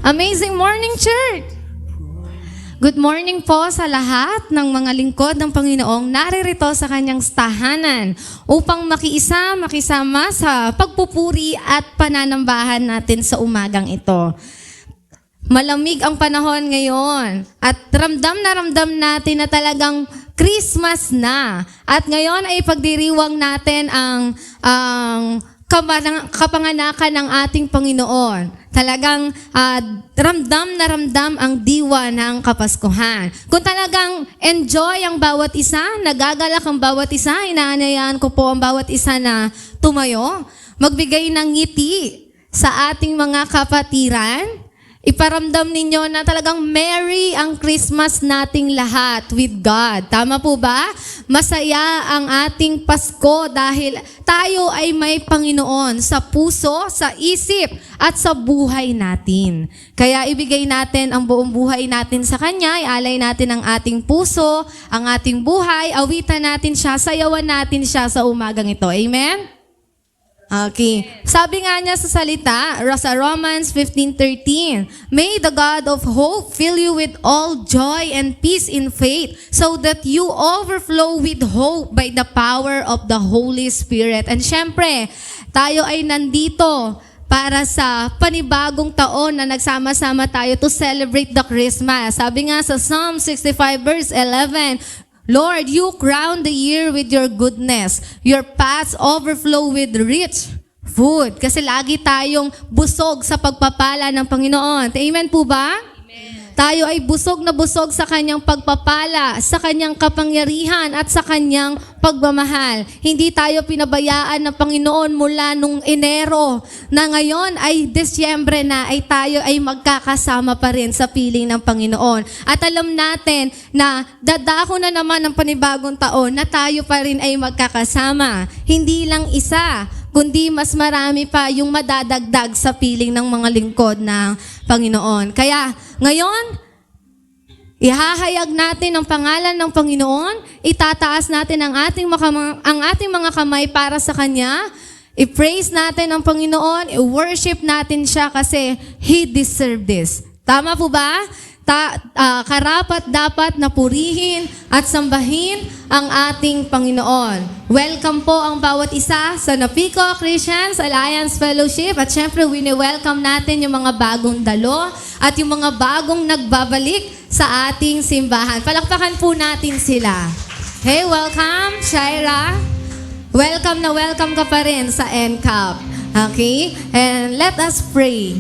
Amazing morning, church! Good morning po sa lahat ng mga lingkod ng Panginoong naririto sa kanyang tahanan upang makisama sa pagpupuri at pananambahan natin sa umagang ito. Malamig ang panahon ngayon at ramdam natin na talagang Christmas na. At ngayon ay pagdiriwang natin ang kapanganakan ng ating Panginoon. Talagang ramdam ang diwa ng Kapaskuhan. Kung talagang enjoy ang bawat isa, nagagalak ang bawat isa, inaanyayahan ko po ang bawat isa na tumayo, magbigay ng ngiti sa ating mga kapatiran. Iparamdam ninyo na talagang merry ang Christmas nating lahat with God. Tama po ba? Masaya ang ating Pasko dahil tayo ay may Panginoon sa puso, sa isip, at sa buhay natin. Kaya ibigay natin ang buong buhay natin sa Kanya, ialay natin ang ating puso, ang ating buhay, awitan natin siya, sayawan natin siya sa umagang ito. Amen? Okay. Sabi nga niya sa salita, sa Romans 15:13, May the God of hope fill you with all joy and peace in faith, so that you overflow with hope by the power of the Holy Spirit. And syempre, tayo ay nandito para sa panibagong taon na nagsama-sama tayo to celebrate the Christmas. Sabi nga sa Psalm 65 verse 11, Lord, you crown the year with your goodness. Your paths overflow with rich food. Kasi lagi tayong busog sa pagpapala ng Panginoon. Amen po ba? Amen. Tayo ay busog na busog sa kanyang pagpapala, sa kanyang kapangyarihan at sa kanyang pagmamahal. Hindi tayo pinabayaan ng Panginoon mula nung Enero na ngayon ay Desyembre na ay tayo ay magkakasama pa rin sa piling ng Panginoon. At alam natin na dadako na naman ang panibagong taon na tayo pa rin ay magkakasama. Hindi lang isa, kundi mas marami pa yung madadagdag sa piling ng mga lingkod ng Panginoon. Kaya ngayon, ihahayag natin ang pangalan ng Panginoon, itataas natin ang ating mga kamay para sa Kanya, i-praise natin ang Panginoon, i-worship natin siya kasi He deserves this. Tama po ba? Karapat dapat na purihin at sambahin ang ating Panginoon. Welcome po ang bawat isa sa Napico Christians Alliance Fellowship at syempre wini-welcome natin yung mga bagong dalo at yung mga bagong nagbabalik sa ating simbahan. Palakpakan po natin sila. Hey, welcome, Shaira. Welcome na welcome ka pa rin sa NCAP. Okay? And let us pray.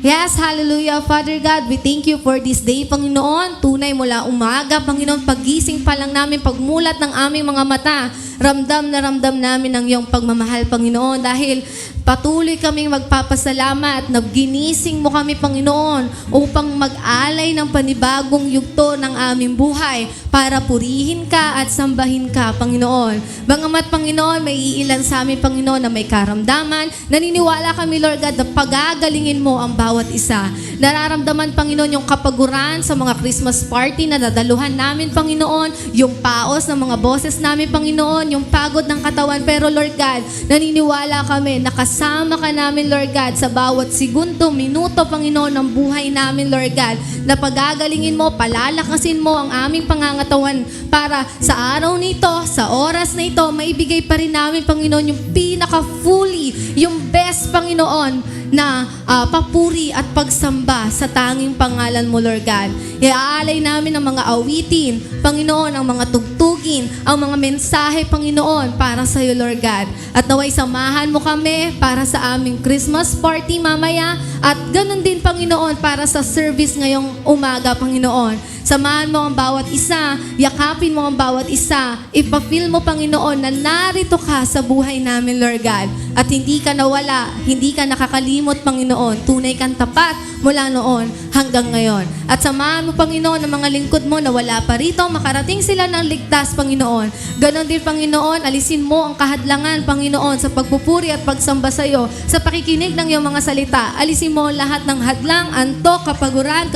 Yes, hallelujah. Father God, we thank you for this day, Panginoon. Tunay mula umaga, Panginoon, paggising pa lang namin, pagmulat ng aming mga mata, ramdam namin ang iyong pagmamahal, Panginoon, dahil patuloy kaming magpapasalamat na ginising mo kami, Panginoon, upang mag-alay ng panibagong yugto ng aming buhay para purihin ka at sambahin ka, Panginoon. Bangamat, Panginoon, may iilan sa amin, Panginoon, na may karamdaman, naniniwala kami, Lord God, na pagagalingin mo ang bawat isa. Nararamdaman, Panginoon, yung kapaguran sa mga Christmas party na dadaluhan namin, Panginoon, yung paos ng mga boses namin, Panginoon, yung pagod ng katawan. Pero, Lord God, naniniwala kami, nakasama ka namin, Lord God, sa bawat segundo, minuto, Panginoon, ng buhay namin, Lord God, na pagagalingin mo, palalakasin mo ang aming pangangatawan para sa araw nito, sa oras na ito, maibigay pa rin namin, Panginoon, yung pinaka-fully, yung best, Panginoon, na papuri at pagsamba sa tanging pangalan mo, Lord God. Iaalay namin ang mga awitin, Panginoon, ang mga tugtugin, ang mga mensahe, Panginoon, para sa iyo, Lord God. At naway samahan mo kami para sa aming Christmas party mamaya at ganun din, Panginoon, para sa service ngayong umaga, Panginoon. Samahan mo ang bawat isa, yakapin mo ang bawat isa, ipafeel mo, Panginoon, na narito ka sa buhay namin, Lord God. At hindi ka nawala, hindi ka nakakalimot, Panginoon. Tunay kang tapat mula noon hanggang ngayon. At samahan mo, Panginoon, ang mga lingkod mo na wala pa rito, makarating sila ng ligtas, Panginoon. Ganon din, Panginoon, alisin mo ang kahadlangan, Panginoon, sa pagpupuri at pagsamba sa iyo, sa pakikinig ng iyong mga salita. Alisin mo lahat ng hadlang, antok, kapaguran,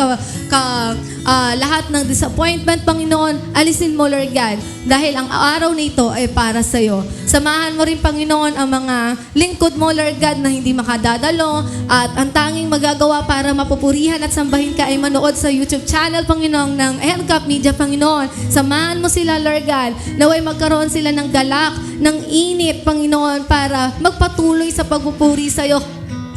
lahat ng disappointment, Panginoon, alisin mo, Lord God. Dahil ang araw nito ay para sa iyo. Samahan mo rin, Panginoon, ang mga lingkod mo, Lord God, na hindi makadadalo. At ang tanging magagawa para mapupurihan at sambahin ka ay manood sa YouTube channel, Panginoon, ng Hellcap Media, Panginoon. Samahan mo sila, Lord God. Naway magkaroon sila ng galak, ng init, Panginoon, para magpatuloy sa pagpupuri sa iyo.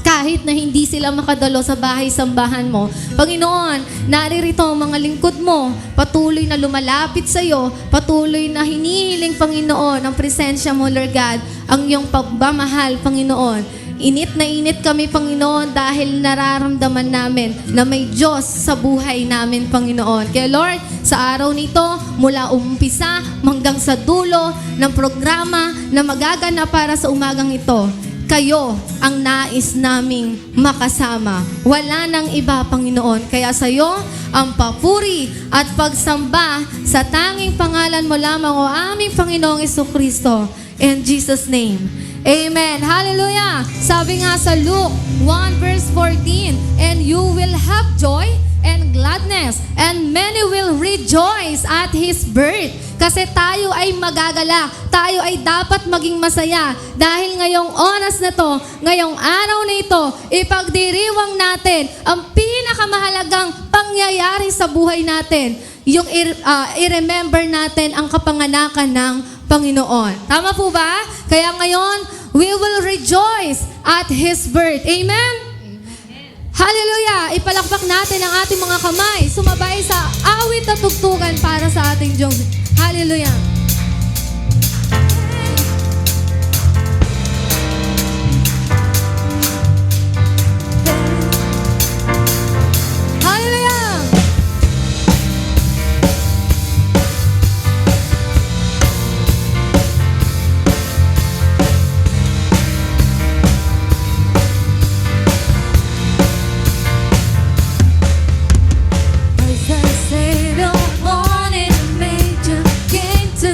Kahit na hindi sila makadalo sa bahay-sambahan mo. Panginoon, naririto ang mga lingkod mo, patuloy na lumalapit sa iyo, patuloy na hinihiling, Panginoon, ang presensya mo, Lord God, ang iyong pagmamahal, Panginoon. Init na init kami, Panginoon, dahil nararamdaman namin na may Diyos sa buhay namin, Panginoon. Kaya Lord, sa araw nito, mula umpisa hanggang sa dulo ng programa na magaganap para sa umagang ito, kayo ang nais naming makasama. Wala nang iba, Panginoon. Kaya sa iyo, ang papuri at pagsamba sa tanging pangalan mo lamang, o aming Panginoong Jesucristo. In Jesus' name. Amen. Hallelujah. Sabi nga sa Luke 1 verse 14, and you will have joy and gladness, and many will rejoice at His birth. Kasi tayo ay magagalak, tayo ay dapat maging masaya dahil ngayong oras na to, ngayong araw na ito, ipagdiriwang natin ang pinakamahalagang pangyayari sa buhay natin, yung i-remember natin ang kapanganakan ng Panginoon. Tama po ba? Kaya ngayon, we will rejoice at His birth. Amen? Hallelujah! Ipalakpak natin ang ating mga kamay. Sumabay sa awit at tugtugan para sa ating Diyos. Hallelujah! Hallelujah! As the Savior born in a manger came to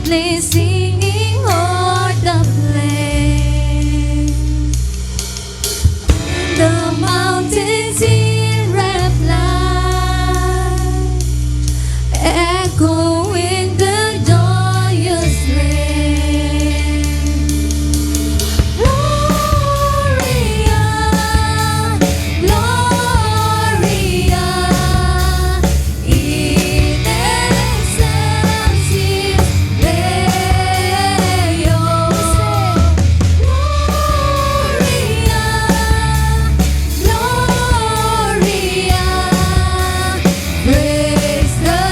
place, singing o'er the plain. The mountains in reply, echoing the joyous strain. Gloria, Gloria, in excelsis Deo. Gloria, Gloria, praise the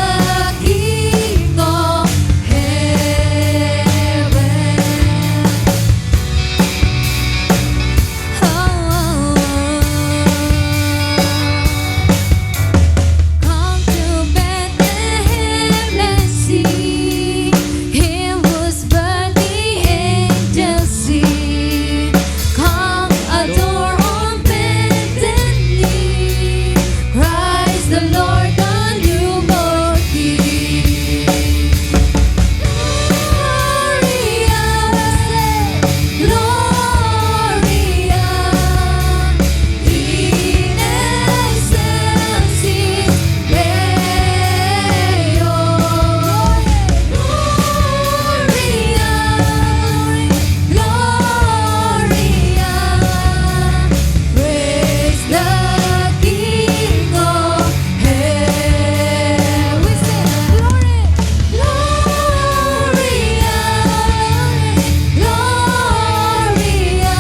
King of heaven. Come to Bethlehem, let's see Him whose birth the angels sing. Come adore on bended knee, Christ the Lord, the newborn King. Gloria, Gloria, in excelsis Deo. Gloria, Gloria, praise the King of heaven. We say glory, Gloria, Gloria,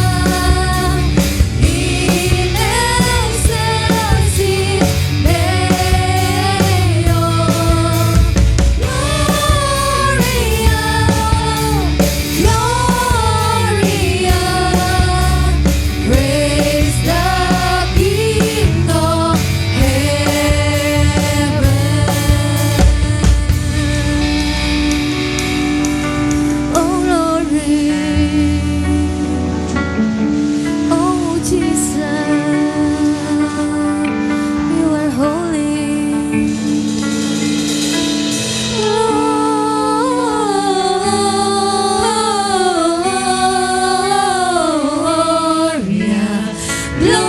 in excelsis Deo. Gloria, Gloria, praise the King of heaven. Oh glory, oh Jesus, you are holy. Gloria, Gloria,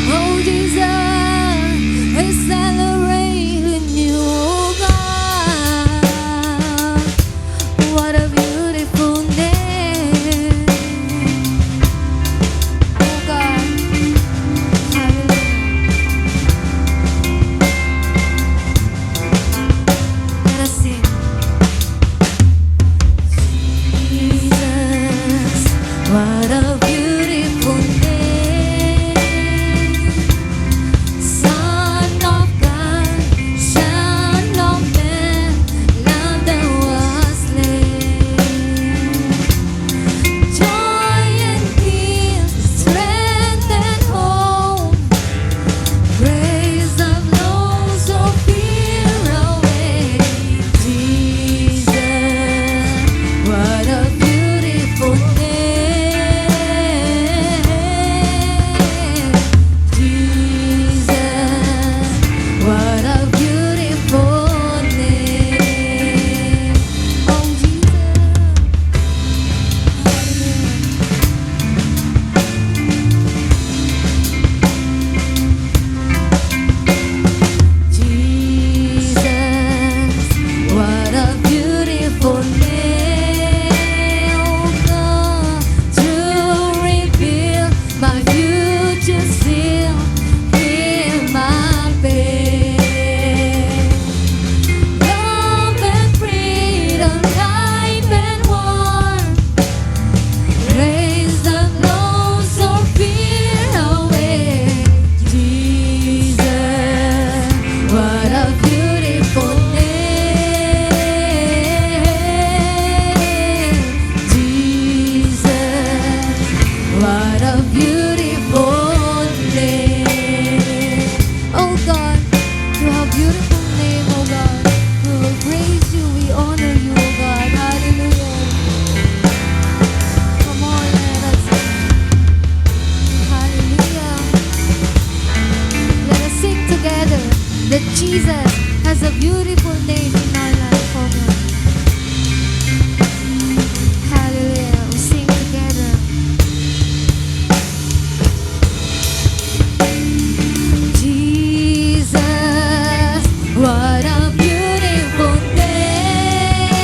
Oh Jesus, we celebrate you, God. What a beautiful name, oh God. Hallelujah. Let us sing. Jesus, what a beautiful name. Son of God, Son of man, Lamb that was slain. Joy and peace, strength and hope, praise of those who fear away. Jesus, what a beautiful name. Jesus has a beautiful name in our life, oh God. Hallelujah. We sing together. Jesus, what a beautiful name.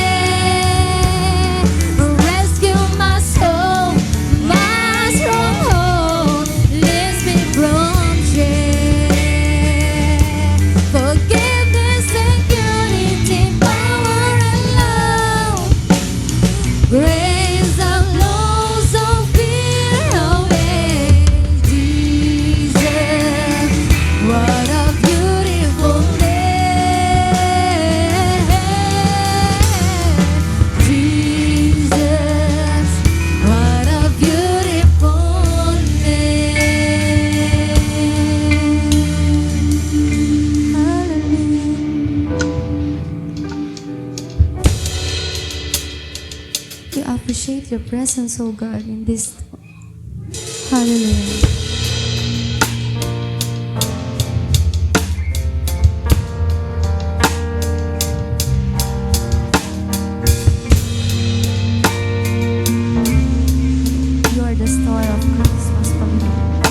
Rescue my soul, my stronghold, lifts me from shame. Forgiveness, security, power and love. Grace that loads of fear away. Jesus, what a beautiful name. Jesus, what a beautiful name. Hallelujah. We appreciate your presence, oh God, in this. Hallelujah. You are the star of Christmas, Panginoon.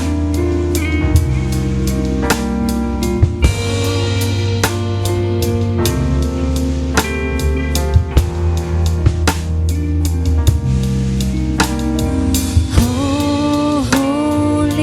Oh, holy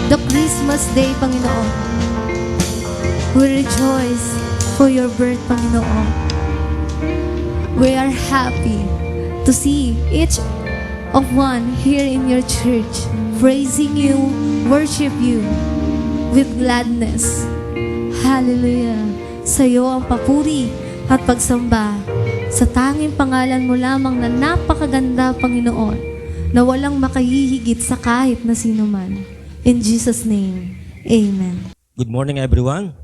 the Christmas day, Panginoon. We rejoice for your birth, Panginoon. We are happy to see each of one here in your church, praising you, worship you with gladness. Hallelujah. Sa iyo ang papuri at pagsamba sa tanging pangalan mo lamang na napakaganda, Panginoon, na walang makahihigit sa kahit na sino man. In Jesus' name, Amen. Good morning, everyone.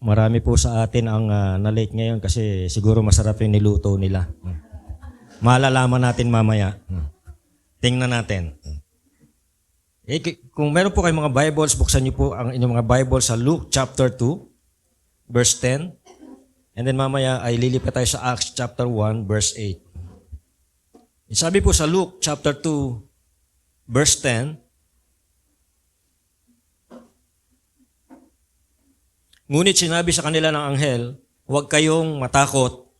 Marami po sa atin ang na-late ngayon kasi siguro masarap yung niluto nila. Malalaman natin mamaya. Tingnan natin. Kung meron po kayong mga Bibles, buksan niyo po ang inyong mga Bibles sa Luke chapter 2, verse 10. And then mamaya ay lilipat tayo sa Acts chapter 1, verse 8. Sabi po sa Luke chapter 2, verse 10, ngunit sinabi sa kanila ng anghel, huwag kayong matakot.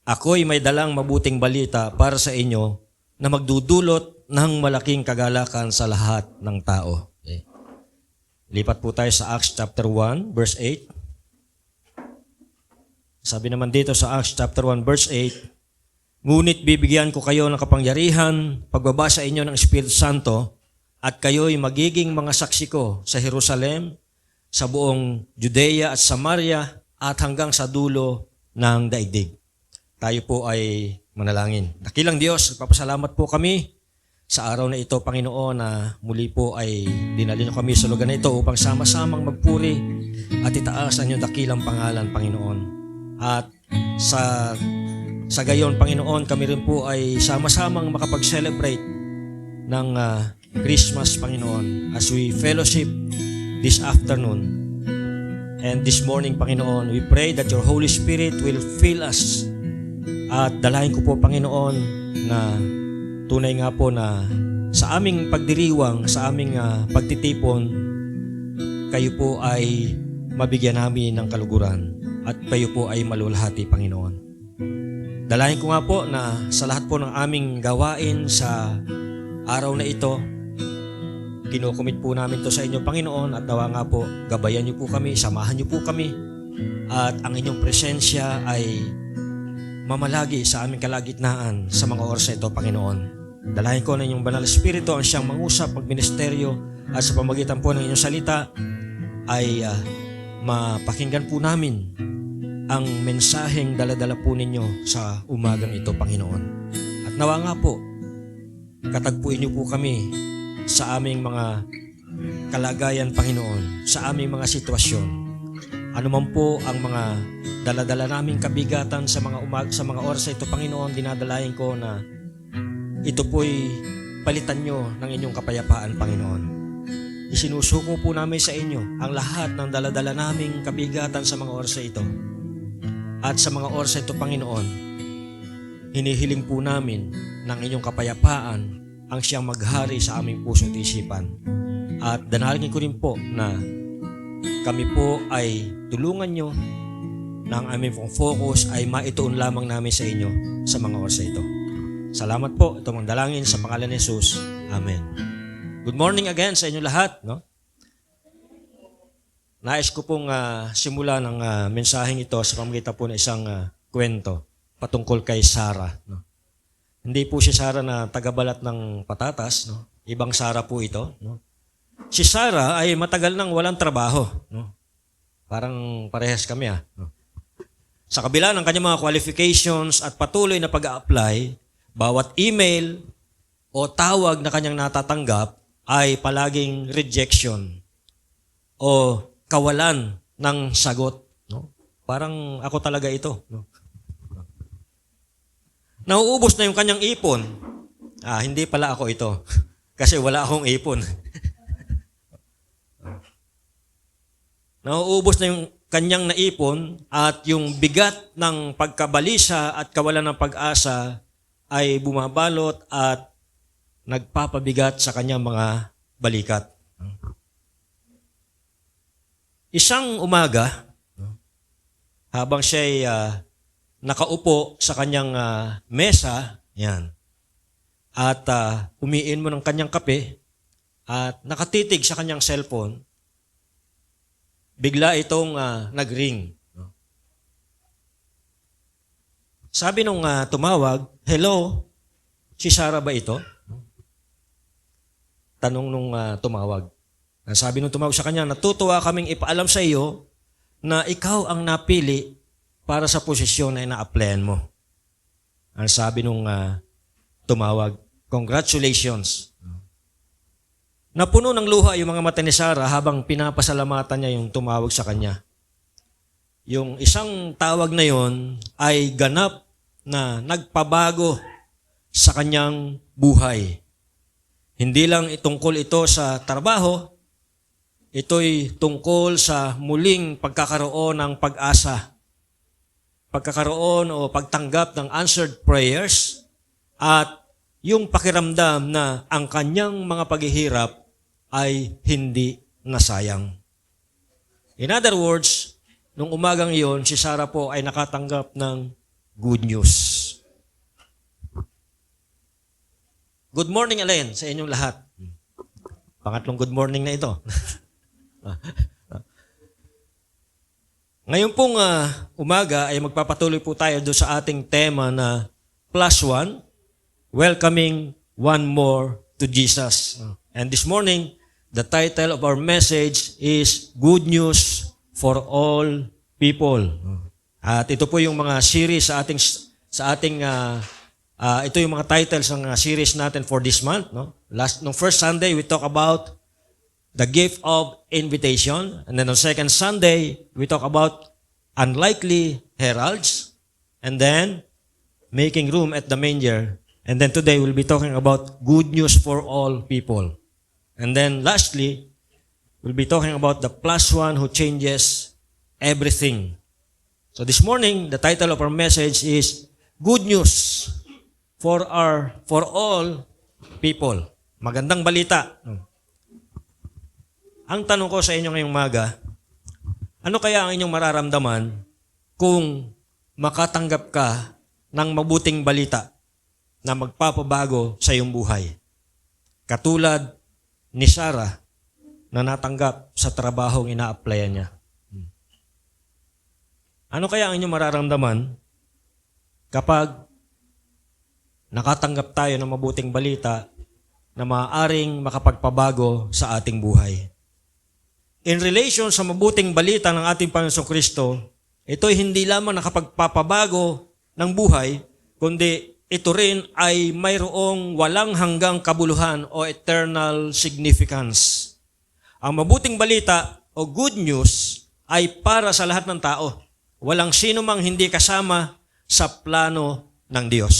Ako'y may dalang mabuting balita para sa inyo na magdudulot ng malaking kagalakan sa lahat ng tao. Okay. Lipat po tayo sa Acts chapter 1, verse 8. Sabi naman dito sa Acts chapter 1, verse 8, ngunit bibigyan ko kayo ng kapangyarihan, pagbaba sa inyo ng Espiritu Santo, at kayo'y magiging mga saksi ko sa Jerusalem, sa buong Judea at Samaria, at hanggang sa dulo ng daigdig. Tayo po ay manalangin. Dakilang Diyos, nagpapasalamat po kami sa araw na ito, Panginoon, na muli po ay dinali niyo kami sa lugar na ito upang sama-samang magpuri at itaas ang iyong dakilang pangalan, Panginoon. At sa gayon, Panginoon, kami rin po ay sama-samang makapag-celebrate ng Christmas, Panginoon, as we fellowship this afternoon and this morning, Panginoon. We pray that your Holy Spirit will fill us. At dalahin ko po, Panginoon, na tunay nga po na sa aming pagdiriwang, sa aming pagtitipon, kayo po ay mabigyan namin ng kaluguran at kayo po ay malulhati, Panginoon. Dalahin ko nga po na sa lahat po ng aming gawain sa araw na ito, kinukumit po namin to sa inyo, Panginoon, at nawa nga po, gabayan niyo po kami, samahan niyo po kami, at ang inyong presensya ay mamalagi sa aming kalagitnaan sa mga oras na ito, Panginoon. Dalahin ko na inyong banal espiritu ang siyang mangusap, magministeryo, at sa pamagitan po ng inyong salita ay mapakinggan po namin ang mensaheng daladala po ninyo sa umagang ito, Panginoon. At nawa nga po, katagpuin niyo po kami sa aming mga kalagayan, Panginoon, sa aming mga sitwasyon. Ano man po ang mga daladala naming kabigatan sa mga oras na ito, Panginoon, dinadalayan ko na ito po'y palitan nyo ng inyong kapayapaan, Panginoon. Isinusuko po namin sa inyo ang lahat ng daladala naming kabigatan sa mga oras na ito. At sa mga oras na ito, Panginoon, hinihiling po namin ng inyong kapayapaan ang siyang maghari sa aming puso at isipan. At danalangin ko rin po na kami po ay tulungan nyo na ang aming focus ay maituon lamang namin sa inyo sa mga oras na ito. Salamat po. Ito ang dalangin sa pangalan ni Jesus. Amen. Good morning again sa inyo lahat. No? Nais ko pong simula ng mensaheng ito sa pamamagitan po ng isang kwento patungkol kay Sarah. No? Hindi po si Sarah na tagabalat ng patatas. No? Ibang Sarah po ito. No? Si Sarah ay matagal nang walang trabaho. No? Parang parehas kami. No? Sa kabila ng kanyang mga qualifications at patuloy na pag-a-apply, bawat email o tawag na kanyang natatanggap ay palaging rejection o kawalan ng sagot. No? Parang ako talaga ito. No? Nauubos na yung kanyang ipon. Hindi pala ako ito. Kasi wala akong ipon. Nauubos na yung kanyang naipon at yung bigat ng pagkabalisa at kawalan ng pag-asa ay bumabalot at nagpapabigat sa kanyang mga balikat. Isang umaga, habang siya'y nakaupo sa kanyang mesa, yan, at umiin mo ng kanyang kape at nakatitig sa kanyang cellphone, bigla itong nag-ring. Sabi nung tumawag, "Hello, si Sarah ba ito?" Tanong nung tumawag. Sabi nung tumawag sa kanya, "Natutuwa kaming ipaalam sa iyo na ikaw ang napili para sa posisyon na ina-applyan mo." Ang sabi nung tumawag, "Congratulations." Napuno ng luha yung mga mata ni Sarah habang pinapasalamatan niya yung tumawag sa kanya. Yung isang tawag na yon ay ganap na nagpabago sa kanyang buhay. Hindi lang tungkol ito sa trabaho, ito'y tungkol sa muling pagkakaroon ng pag-asa, pagkakaroon o pagtanggap ng answered prayers, at yung pakiramdam na ang kanyang mga paghihirap ay hindi nasayang. In other words, nung umagang iyon, si Sarah po ay nakatanggap ng good news. Good morning, Alen, sa inyong lahat. Pangatlong good morning na ito. Ngayon pong umaga ay magpapatuloy po tayo doon sa ating tema na +1, welcoming one more to Jesus. And this morning, the title of our message is Good News for All People. At ito po yung mga series sa ating ito yung mga titles ng series natin for this month, no? Nung first Sunday we talk about the gift of invitation, and then on second Sunday we talk about unlikely heralds, and then making room at the manger, and then today we'll be talking about good news for all people. And then lastly, we'll be talking about the +1 who changes everything. So this morning, the title of our message is Good News for all people. Magandang balita. Ang tanong ko sa inyo ngayong umaga, ano kaya ang inyong mararamdaman kung makatanggap ka ng mabuting balita na magpapabago sa iyong buhay? Katulad ni Sarah na natanggap sa trabahong ina-applyan niya. Ano kaya ang inyong mararamdaman kapag nakatanggap tayo ng mabuting balita na maaaring makapagpabago sa ating buhay? In relation sa mabuting balita ng ating Panginoong Kristo, ito'y hindi lamang nakapagpapabago ng buhay, kundi ito rin ay mayroong walang hanggang kabuluhan o eternal significance. Ang mabuting balita o good news ay para sa lahat ng tao. Walang sino mang hindi kasama sa plano ng Diyos.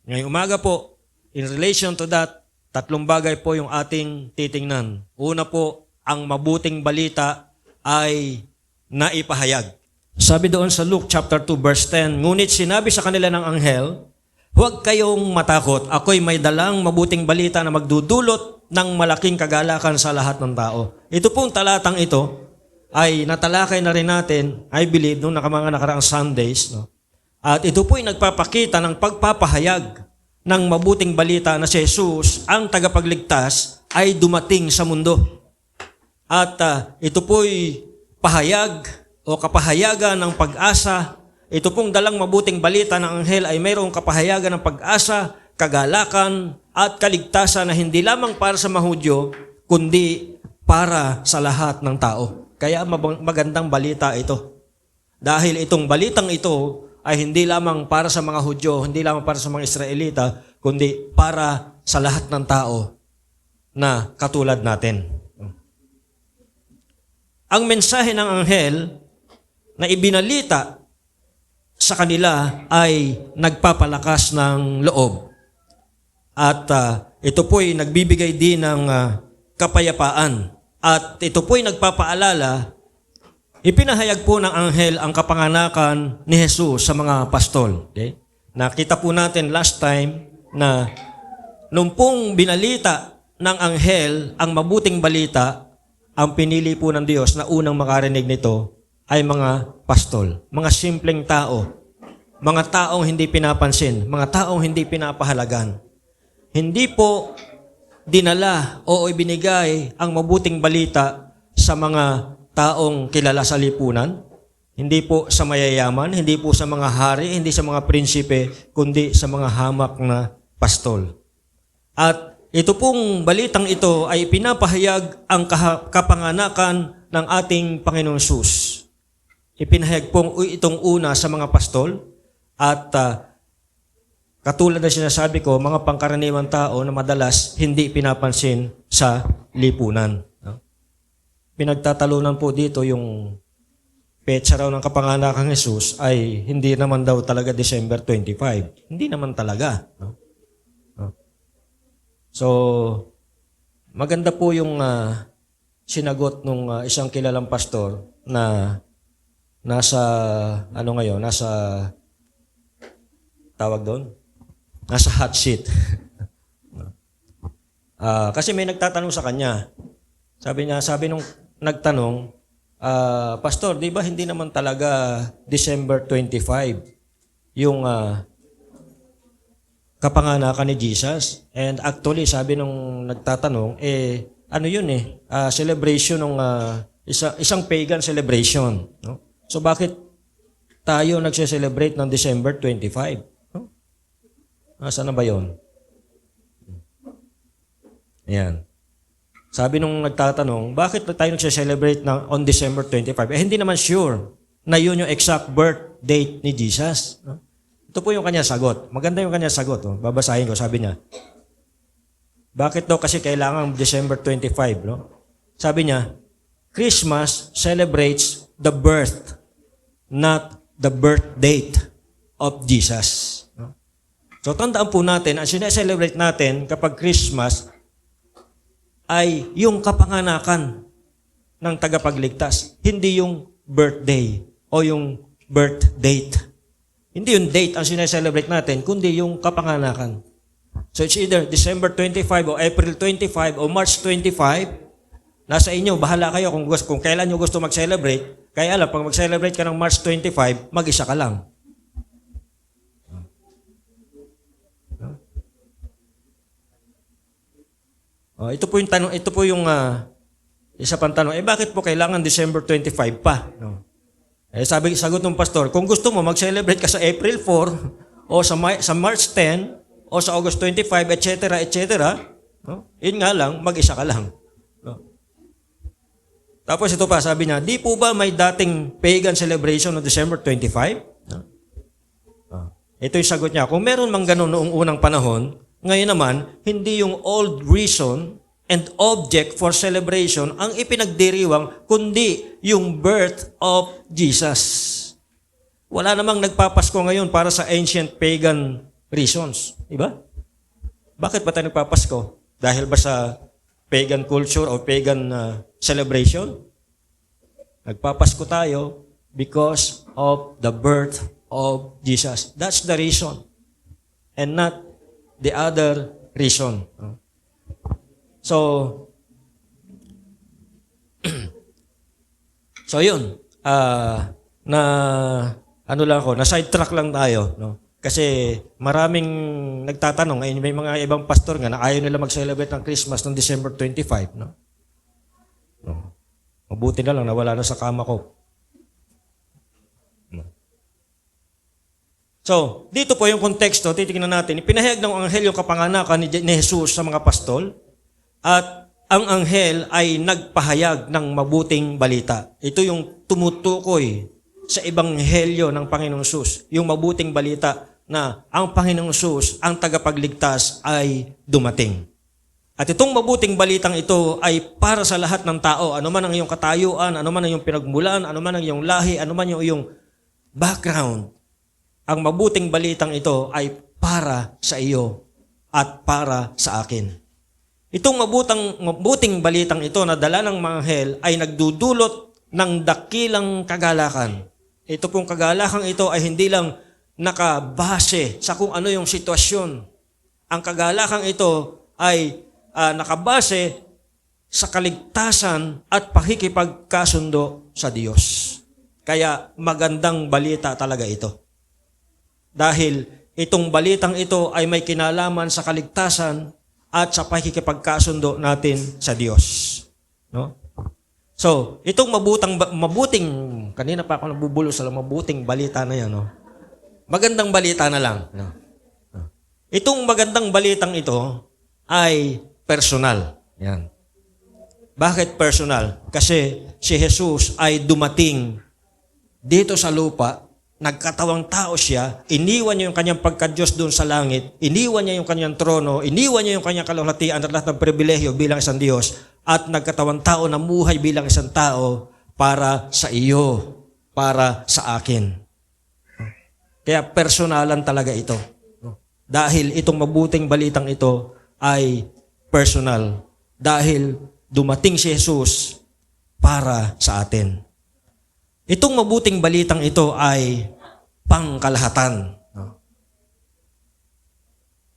Ngayong umaga po, in relation to that, 3 bagay po yung ating titingnan. Una po, ang mabuting balita ay naipahayag. Sabi doon sa Luke chapter 2 verse 10, "Ngunit sinabi sa kanila ng anghel, huwag kayong matakot, ako'y may dalang mabuting balita na magdudulot ng malaking kagalakan sa lahat ng tao." Ito pong talatang ito ay natalakay na rin natin, I believe, nung mga nakaraang Sundays. No? At ito po'y nagpapakita ng pagpapahayag ng mabuting balita na si Jesus, ang tagapagligtas, ay dumating sa mundo. At ito po'y pahayag o kapahayagan ng pag-asa. Ito pong dalang mabuting balita ng anghel ay mayroong kapahayagan ng pag-asa, kagalakan, at kaligtasan na hindi lamang para sa Mahudyo, kundi para sa lahat ng tao. Kaya magandang balita ito. Dahil itong balitang ito ay hindi lamang para sa mga Hudyo, hindi lamang para sa mga Israelita, kundi para sa lahat ng tao na katulad natin. Ang mensahe ng anghel na ibinalita sa kanila ay nagpapalakas ng loob. At ito po'y nagbibigay din ng kapayapaan. At ito po'y nagpapaalala, ipinahayag po ng anghel ang kapanganakan ni Jesus sa mga pastol. Okay? Nakita po natin last time na nung pong binalita ng anghel ang mabuting balita, ang pinili po ng Diyos na unang makarinig nito ay mga pastol, mga simpleng tao, mga taong hindi pinapansin, mga taong hindi pinapahalagan. hindi po dinala o ibinigay ang mabuting balita sa mga taong kilala sa lipunan. Hindi po sa mayayaman, hindi po sa mga hari, hindi sa mga prinsipe, kundi sa mga hamak na pastol. At ito pong balitang ito ay pinapahayag ang kapanganakan ng ating Panginoong Hesus. Ipinahayag pong itong una sa mga pastol at katulad na sinasabi ko, mga pangkaraniwang tao na madalas hindi pinapansin sa lipunan. No? Pinagtatalunan po dito yung petsa raw ng kapanganakan ng Jesus ay hindi naman daw talaga December 25. Hindi naman talaga. No? No? So, maganda po yung sinagot ng isang kilalang pastor na nasa tawag doon? Nasa hot seat. Kasi may nagtatanong sa kanya. Sabi nung nagtanong, Pastor, di ba hindi naman talaga December 25 yung kapanganakan ni Jesus? And actually, sabi nung nagtatanong, ano yun celebration ng isang pagan celebration. No? So bakit tayo nagse-celebrate ng December 25? Saan na ba yun? Ayan. Sabi nung nagtatanong, bakit tayo nagse-celebrate on December 25? Hindi naman sure na yun yung exact birth date ni Jesus. No? Ito po yung kanya sagot. Maganda yung kanya sagot. Oh. Babasahin ko, sabi niya. Bakit daw kasi kailangan December 25? No? Sabi niya, Christmas celebrates the birth, not the birth date of Jesus. No? So tandaan po natin, ang sineselebrate natin kapag Christmas ay yung kapanganakan ng tagapagligtas, hindi yung birthday o yung birth date. Hindi yung date ang sineselebrate natin, kundi yung kapanganakan. So it's either December 25 o April 25 o March 25. Nasa inyo, bahala kayo kung kailan nyo gusto mag-celebrate. Kaya alam, pag mag-celebrate ka ng March 25, mag-isa ka lang. Ito po yung tanong, ito po yung isa pang tanong. Bakit po kailangan December 25 pa? No. Sagot ng pastor, kung gusto mo mag-celebrate ka sa April 4 o sa March 10 o sa August 25, etc., no? Yun nga lang, mag-isa ka lang. No. Tapos ito pa, sabi niya, di po ba may dating pagan celebration no December 25? No. Ito yung sagot niya, kung meron mang ganun noong unang panahon, ngayon naman, hindi yung old reason and object for celebration ang ipinagdiriwang, kundi yung birth of Jesus. Wala namang nagpapasko ngayon para sa ancient pagan reasons. Diba? Bakit ba tayo nagpapasko? Dahil ba sa pagan culture o pagan celebration? Nagpapasko tayo because of the birth of Jesus. That's the reason. And not the other reason. So yun. Na sidetrack lang tayo. No? Kasi maraming nagtatanong, may mga ibang pastor nga na ayaw nila mag-celebrate ng Christmas ng December 25. No? Mabuti na lang na wala na sa kama ko. So, dito po yung konteksto, titingnan natin. Ipinahayag ng anghel yung kapanganakan ni Jesus sa mga pastol at ang anghel ay nagpahayag ng mabuting balita. Ito yung tumutukoy sa ebanghelyo ng Panginoong Jesus, yung mabuting balita na ang Panginoong Jesus, ang tagapagligtas ay dumating. At itong mabuting balitang ito ay para sa lahat ng tao, ano man ang iyong katayuan, ano man ang iyong pinagmulan, ano man ang iyong lahi, ano man yung iyong background. Ang mabuting balitang ito ay para sa iyo at para sa akin. Itong mabuting balitang ito na dala ng mga anghel ay nagdudulot ng dakilang kagalakan. Ito pong kagalakan ito ay hindi lang nakabase sa kung ano yung sitwasyon. Ang kagalakan ito ay nakabase sa kaligtasan at pakikipagkasundo sa Diyos. Kaya magandang balita talaga ito. Dahil itong balitang ito ay may kinalaman sa kaligtasan at sa pakikipagkasundo natin sa Diyos. No? So, itong mabuting, kanina pa ako nagbubulo sa mabuting balita na yan, no? Magandang balita na lang. No? Itong magandang balitang ito ay personal. Yan. Bakit personal? Kasi si Jesus ay dumating dito sa lupa, nagkatawang tao siya, iniwan niya yung kanyang pagka-Diyos doon sa langit, iniwan niya yung kanyang trono, iniwan niya yung kanyang kalulatian at lahat ng pribilehyo bilang isang Diyos, at nagkatawang tao na muhay bilang isang tao para sa iyo, para sa akin. Kaya personalan talaga ito. Dahil itong mabuting balitang ito ay personal. Dahil dumating si Jesus para sa atin. Itong mabuting balitang ito ay pangkalahatan.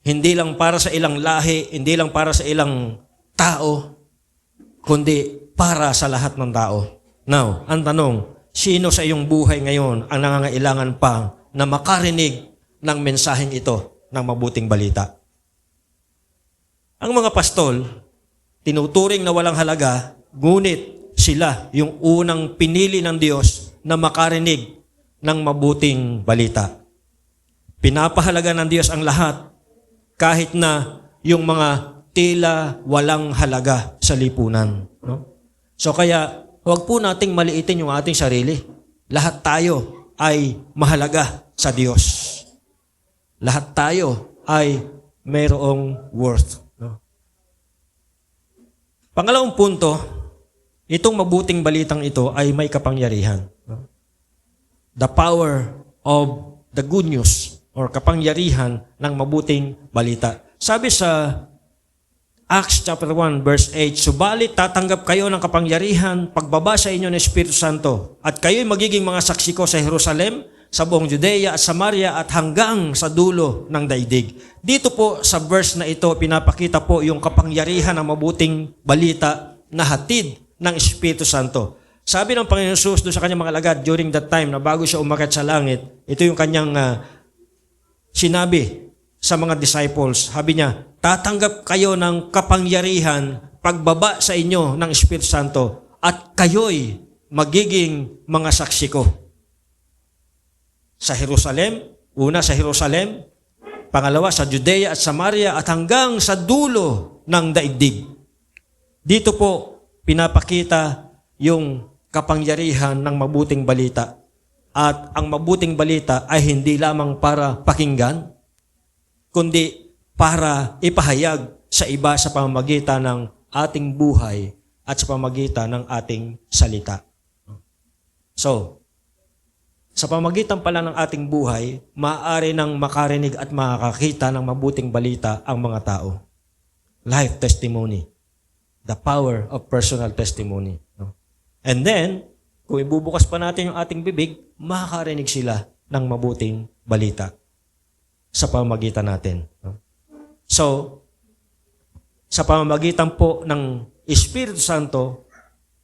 Hindi lang para sa ilang lahi, hindi lang para sa ilang tao, kundi para sa lahat ng tao. Now, ang tanong, sino sa iyong buhay ngayon ang nangangailangan pa na makarinig ng mensaheng ito ng mabuting balita? Ang mga pastol, tinuturing na walang halaga, ngunit sila yung unang pinili ng Diyos na makarinig ng mabuting balita. Pinapahalaga ng Diyos ang lahat, kahit na yung mga tila walang halaga sa lipunan. No? So kaya, huwag po nating maliitin yung ating sarili. Lahat tayo ay mahalaga sa Diyos. Lahat tayo ay mayroong worth. No? Pangalawang punto, itong mabuting balitang ito ay may kapangyarihan. No? The power of the good news or kapangyarihan ng mabuting balita. Sabi sa Acts chapter 1 verse 8, subalit tatanggap kayo ng kapangyarihan pagbaba sa inyo ng Espiritu Santo at kayo'y magiging mga saksi ko sa Jerusalem, sa buong Judea at Samaria at hanggang sa dulo ng daigdig. Dito po sa verse na ito, pinapakita po yung kapangyarihan ng mabuting balita na hatid ng Espiritu Santo. Sabi ng Panginoon Jesus doon sa kanyang mga alagad during that time na bago siya umakyat sa langit, ito yung kanyang sinabi sa mga disciples. Sabi niya, tatanggap kayo ng kapangyarihan pagbaba sa inyo ng Espiritu Santo at kayo'y magiging mga saksi ko. Sa Jerusalem, una sa Jerusalem, pangalawa sa Judea at Samaria at hanggang sa dulo ng daigdig. Dito po pinapakita yung kapangyarihan ng mabuting balita. At ang mabuting balita ay hindi lamang para pakinggan, kundi para ipahayag sa iba sa pamamagitan ng ating buhay at sa pamamagitan ng ating salita. So, sa pamamagitan pala ng ating buhay, maaari nang makarinig at makakita ng mabuting balita ang mga tao. Life testimony. The power of personal testimony. No? And then, kung ibubukas pa natin yung ating bibig, makakarinig sila ng mabuting balita sa pamamagitan natin. No? So, sa pamamagitan po ng Espiritu Santo,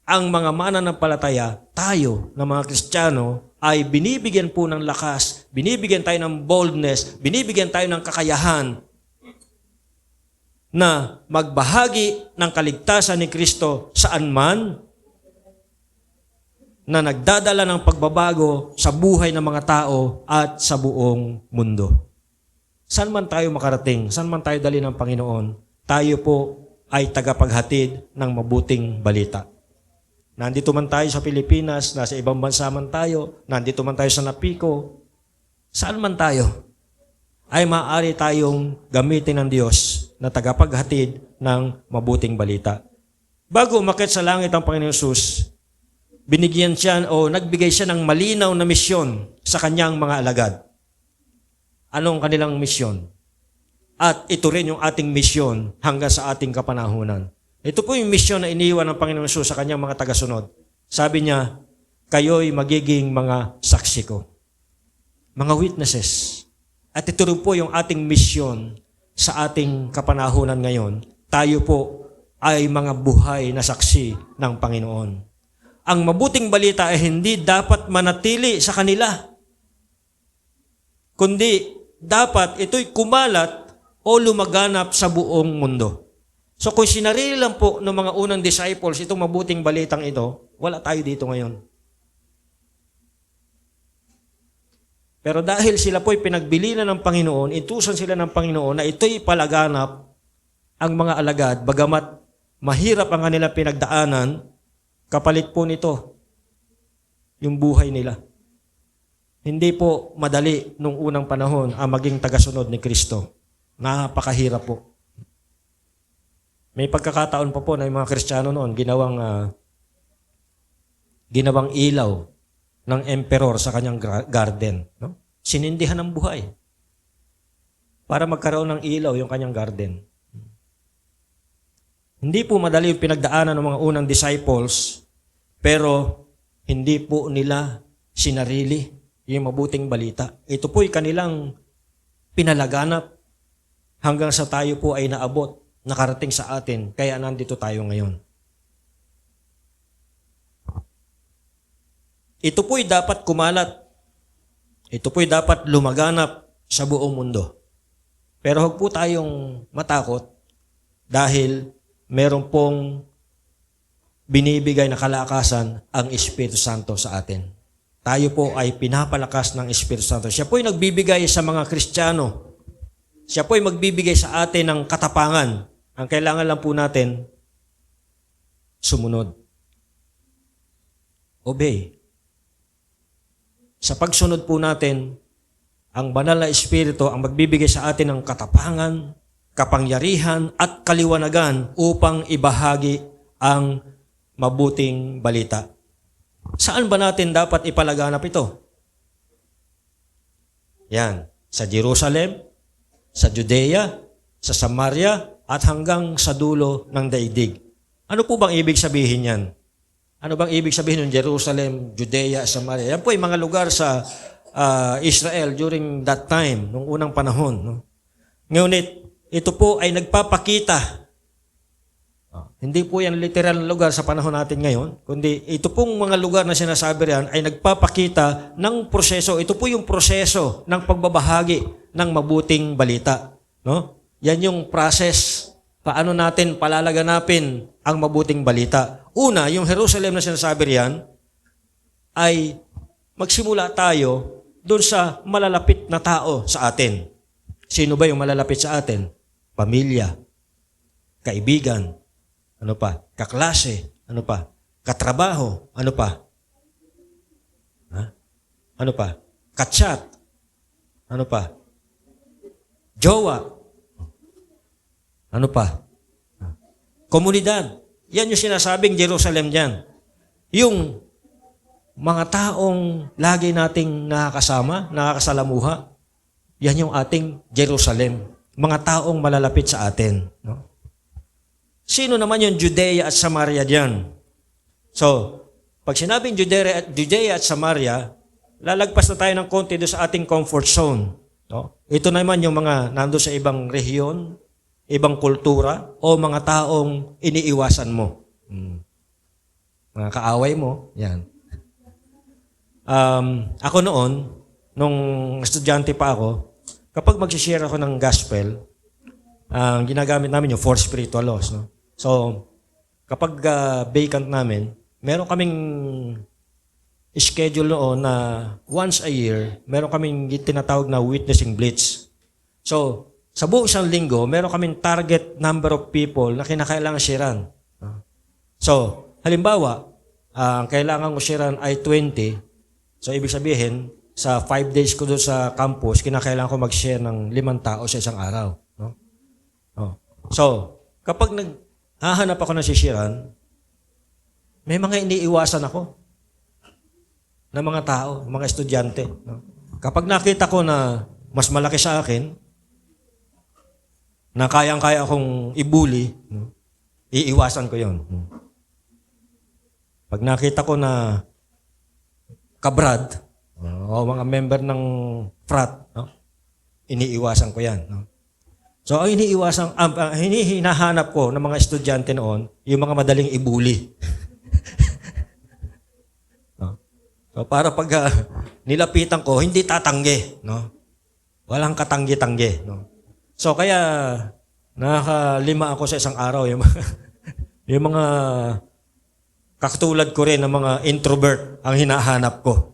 ang mga mananampalataya, tayo na mga Kristiyano, ay binibigyan po ng lakas, binibigyan tayo ng boldness, binibigyan tayo ng kakayahan na magbahagi ng kaligtasan ni Kristo saan man na nagdadala ng pagbabago sa buhay ng mga tao at sa buong mundo. Saan man tayo makarating, saan man tayo dali ng Panginoon, tayo po ay tagapaghatid ng mabuting balita. Nandito man tayo sa Pilipinas, nasa ibang bansa man tayo, nandito man tayo sa Napico, saan man tayo, ay maaari tayong gamitin ng Diyos na tagapaghatid ng mabuting balita. Bago umakyat sa langit ang Panginoon Jesus, binigyan siya o nagbigay siya ng malinaw na misyon sa kanyang mga alagad. Anong kanilang misyon? At ito rin yung ating misyon hanggang sa ating kapanahunan. Ito po yung misyon na iniwan ng Panginoon Jesus sa kanyang mga tagasunod. Sabi niya, kayo'y magiging mga saksi ko. Mga witnesses. At ito rin po yung ating misyon sa ating kapanahunan ngayon. Tayo po ay mga buhay na saksi ng Panginoon. Ang mabuting balita ay hindi dapat manatili sa kanila, kundi dapat ito'y kumalat o lumaganap sa buong mundo. So kung sinarili lang po ng mga unang disciples itong mabuting balitang ito, wala tayo dito ngayon. Pero dahil sila po'y pinagbilinan ng Panginoon, itusan sila ng Panginoon na ito'y palaganap ang mga alagad, bagamat mahirap ang kanilang pinagdaanan, kapalit po nito yung buhay nila. Hindi po madali nung unang panahon ang maging tagasunod ni Kristo. Napakahirap po. May pagkakataon pa po na yung mga Kristiyano noon ginawang ilaw ng emperor sa kanyang garden. No? Sinindihan ng buhay para magkaroon ng ilaw yung kanyang garden. Hindi po madali yung pinagdaanan ng mga unang disciples, pero hindi po nila sinarili yung mabuting balita. Ito po'y kanilang pinalaganap hanggang sa tayo po ay naabot, nakarating sa atin, kaya nandito tayo ngayon. Ito po'y dapat kumalat. Ito po'y dapat lumaganap sa buong mundo. Pero huwag po tayong matakot dahil meron pong binibigay na kalakasan ang Espiritu Santo sa atin. Tayo po ay pinapalakas ng Espiritu Santo. Siya po'y nagbibigay sa mga Kristiyano. Siya po'y magbibigay sa atin ng katapangan. Ang kailangan lang po natin, sumunod. Obey. Sa pagsunod po natin, ang banal na Espiritu ang magbibigay sa atin ng katapangan, kapangyarihan at kaliwanagan upang ibahagi ang mabuting balita. Saan ba natin dapat ipalaganap ito? Yan, sa Jerusalem, sa Judea, sa Samaria, at hanggang sa dulo ng daigdig. Ano po bang ibig sabihin yan? Ano bang ibig sabihin ng Jerusalem, Judea, Samaria? Yan po ay mga lugar sa Israel during that time, nung unang panahon. No? Ngunit, ito po ay nagpapakita. Hindi po yan literal na lugar sa panahon natin ngayon, kundi ito pong mga lugar na sinasabi riyan ay nagpapakita ng proseso. Ito po yung proseso ng pagbabahagi ng mabuting balita. No? Yan yung process. Paano natin palalaganapin ang mabuting balita? Una, yung Jerusalem na sinasabi riyan ay magsimula tayo doon sa malalapit na tao sa atin. Sino ba yung malalapit sa atin? Pamilya, kaibigan, ano pa? Kaklase, ano pa? Katrabaho, ano pa? Ano pa? Kachat, ano pa? Jowa, ano pa? Komunidad. Yan yung sinasabing Jerusalem dyan. Yung mga taong lagi nating nakakasama, nakakasalamuha, yan yung ating Jerusalem. Mga taong malalapit sa atin. No? Sino naman yung Judea at Samaria diyan? So, pag sinabing Judea at Samaria, lalagpas na tayo ng konti doon sa ating comfort zone. No? Ito naman yung mga nando sa ibang rehiyon, ibang kultura, o mga taong iniiwasan mo. Mga kaaway mo, yan. Ako noon, nung estudyante pa ako, kapag mag-share ako ng gospel, ang ginagamit namin yung 4 spiritual laws. No? So, kapag vacant namin, meron kaming schedule noon na once a year, meron kaming tinatawag na witnessing blitz. So, sa buong isang linggo, meron kaming target number of people na kinakailangan sharean. So, halimbawa, ang kailangan ko sharean ay 20. So, ibig sabihin, sa 5 days ko doon sa campus, kinakailangan ko mag-share ng 5 tao sa isang araw. No? So, kapag naghahanap ako ng sishiran, may mga iniiwasan ako ng mga tao, mga estudyante. No? Kapag nakita ko na mas malaki sa akin, na kayang-kaya akong ibuli, no? Iiwasan ko yon. Pag nakita ko na kabrad, o mga member ng frat, no? Iniiwasan ko yan. No? So, ang hinahanap ko ng mga estudyante noon, yung mga madaling ibuli. No? So, para pag nilapitan ko, hindi tatanggi. No? Walang katanggi-tanggi. No? So kaya nakakalima ako sa isang araw. Yung mga katulad ko rin ng mga introvert ang hinahanap ko.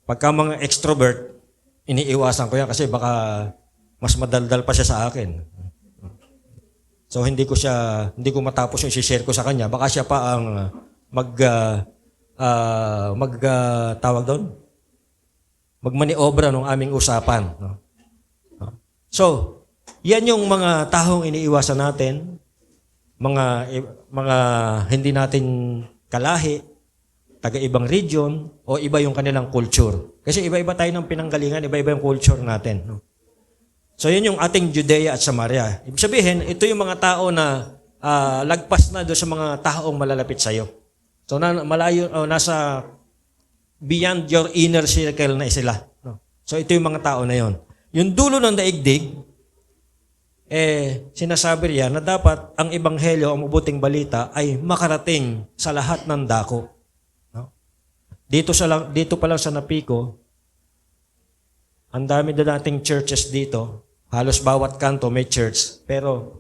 Pagka mga extrovert, iniiwasan ko yan kasi baka mas madaldal pa siya sa akin. So hindi ko matapos yung share ko sa kanya. Baka siya pa ang tawag doon? Magmaniobra ng aming usapan. No? So, yan yung mga taong iniiwasan natin, mga hindi natin kalahi, taga-ibang region, o iba yung kanilang culture. Kasi iba-iba tayo ng pinanggalingan, iba-iba yung culture natin. No? So, yun yung ating Judea at Samaria. Ibig sabihin, ito yung mga tao na lagpas na doon sa mga taong malalapit sa'yo. So, nasa beyond your inner circle na sila. No? So, ito yung mga tao na yon. Yung dulo ng daigdig, sinasabi riyan na dapat ang ebanghelyo, ang mabuting balita, ay makarating sa lahat ng dako. No? Dito pa lang sa Napico, ang dami na nating churches dito. Halos bawat kanto may church. Pero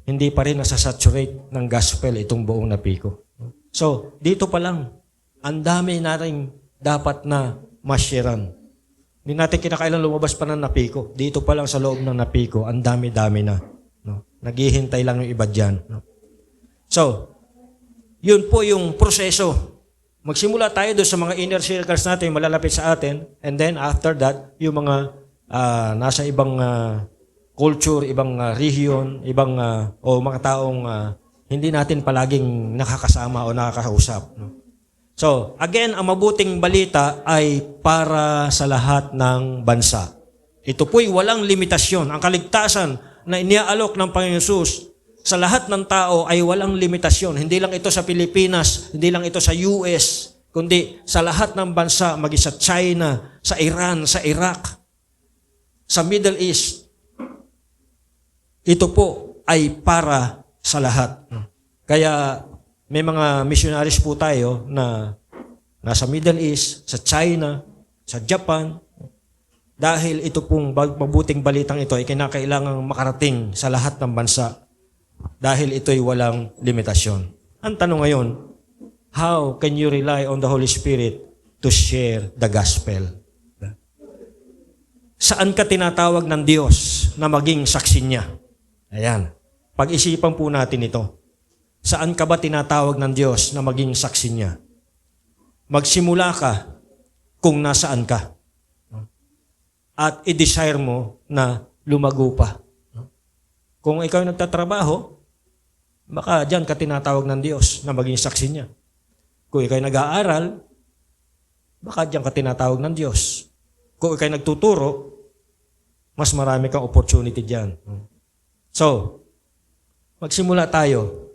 hindi pa rin nasasaturate ng gospel itong buong Napico. So, dito pa lang, ang dami na rin dapat na mashiran. Hindi natin kinakailan lumabas pa ng Napico. Dito pa lang sa loob ng Napico, ang dami-dami na. No? Naghihintay lang yung iba dyan. No? So, yun po yung proseso. Magsimula tayo doon sa mga inner circles natin, malalapit sa atin, and then after that, yung mga nasa ibang culture, ibang region, ibang o mga taong hindi natin palaging nakakasama o nakakausap. No? So, again, ang mabuting balita ay para sa lahat ng bansa. Ito po'y walang limitasyon. Ang kaligtasan na iniaalok ng Panginoon Hesus sa lahat ng tao ay walang limitasyon. Hindi lang ito sa Pilipinas, hindi lang ito sa US, kundi sa lahat ng bansa, maging sa China, sa Iran, sa Iraq, sa Middle East. Ito po ay para sa lahat. Kaya may mga missionaries po tayo na nasa Middle East, sa China, sa Japan, dahil ito pong mabuting balitang ito ay kinakailangang makarating sa lahat ng bansa dahil ito'y walang limitasyon. Ang tanong ngayon, how can you rely on the Holy Spirit to share the gospel? Saan ka tinatawag ng Diyos na maging saksi niya? Ayan. Pag-isipan po natin ito. Saan ka ba tinatawag ng Diyos na maging saksi niya? Magsimula ka kung nasaan ka. At i-desire mo na lumago pa. Kung ikaw nagtatrabaho, baka dyan ka tinatawag ng Diyos na maging saksi niya. Kung ikaw nag-aaral, baka dyan ka tinatawag ng Diyos. Kung ikaw nagtuturo, mas marami kang opportunity dyan. So, magsimula tayo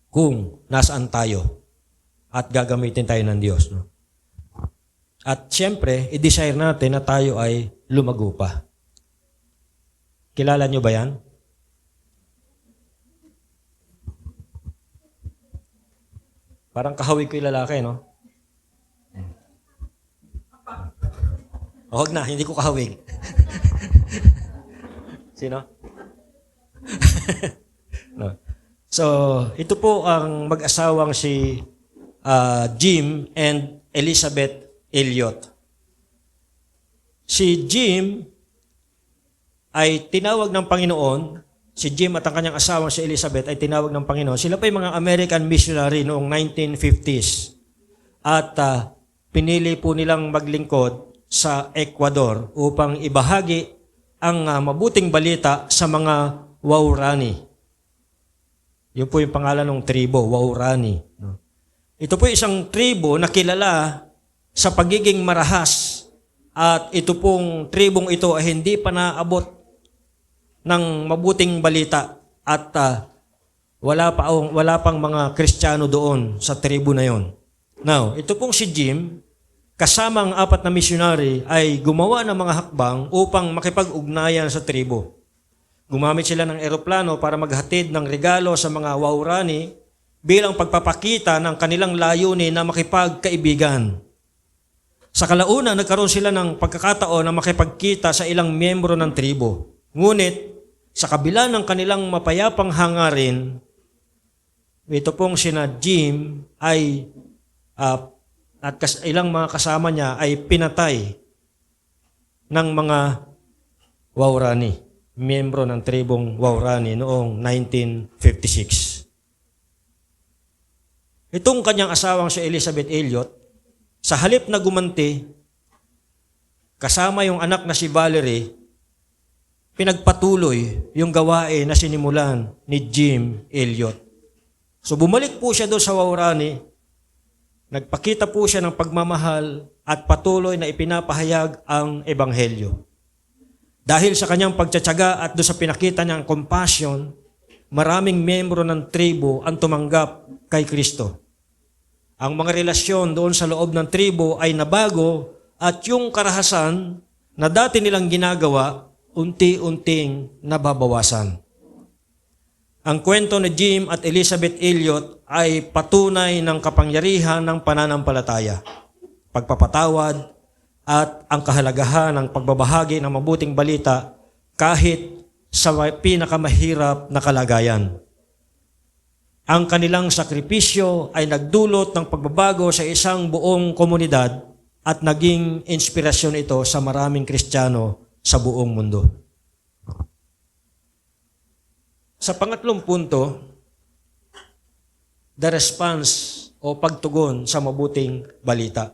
kung nasaan tayo at gagamitin tayo ng Diyos. No? At siyempre, i-desire natin na tayo ay lumago pa. Kilala nyo ba yan? Parang kahawig ko yung lalaki, no? Huwag na, hindi ko kahawig. Sino? No. So, ito po ang mag-asawang si Jim and Elizabeth Elliot. Si Jim ay tinawag ng Panginoon, si Jim at ang kanyang asawang si Elizabeth ay tinawag ng Panginoon. Sila pa yung mga American missionary noong 1950s. At pinili po nilang maglingkod sa Ecuador upang ibahagi ang mabuting balita sa mga Waorani. Yun po yung pangalan ng tribo, Waorani. Ito po isang tribo na kilala sa pagiging marahas. At ito pong tribong ito ay hindi pa naabot ng mabuting balita. At wala pang mga Kristiyano doon sa tribo na yon. Now, ito pong si Jim, kasama ang 4 na missionary, ay gumawa ng mga hakbang upang makipag-ugnayan sa tribo. Gumamit sila ng eroplano para maghatid ng regalo sa mga Waorani bilang pagpapakita ng kanilang layunin na makipagkaibigan. Sa kalaunan, nagkaroon sila ng pagkakataon na makipagkita sa ilang miyembro ng tribo. Ngunit, sa kabila ng kanilang mapayapang hangarin, ito pong sina Jim ay ilang mga kasama niya ay pinatay ng mga Waorani, miyembro ng tribong Waorani noong 1956. Itong kanyang asawang si Elizabeth Elliot, sa halip na gumanti, kasama yung anak na si Valerie, pinagpatuloy yung gawain na sinimulan ni Jim Elliot. So bumalik po siya doon sa Waorani, nagpakita po siya ng pagmamahal at patuloy na ipinapahayag ang Ebanghelyo. Dahil sa kanyang pagtsatsaga at doon sa pinakita niyang compassion, maraming miyembro ng tribo ang tumanggap kay Kristo. Ang mga relasyon doon sa loob ng tribo ay nabago at yung karahasan na dati nilang ginagawa, unti-unting nababawasan. Ang kwento ni Jim at Elizabeth Elliot ay patunay ng kapangyarihan ng pananampalataya, pagpapatawad, at ang kahalagahan ng pagbabahagi ng mabuting balita kahit sa pinakamahirap na kalagayan. Ang kanilang sakripisyo ay nagdulot ng pagbabago sa isang buong komunidad at naging inspirasyon ito sa maraming Kristiyano sa buong mundo. Sa pangatlong punto, the response o pagtugon sa mabuting balita.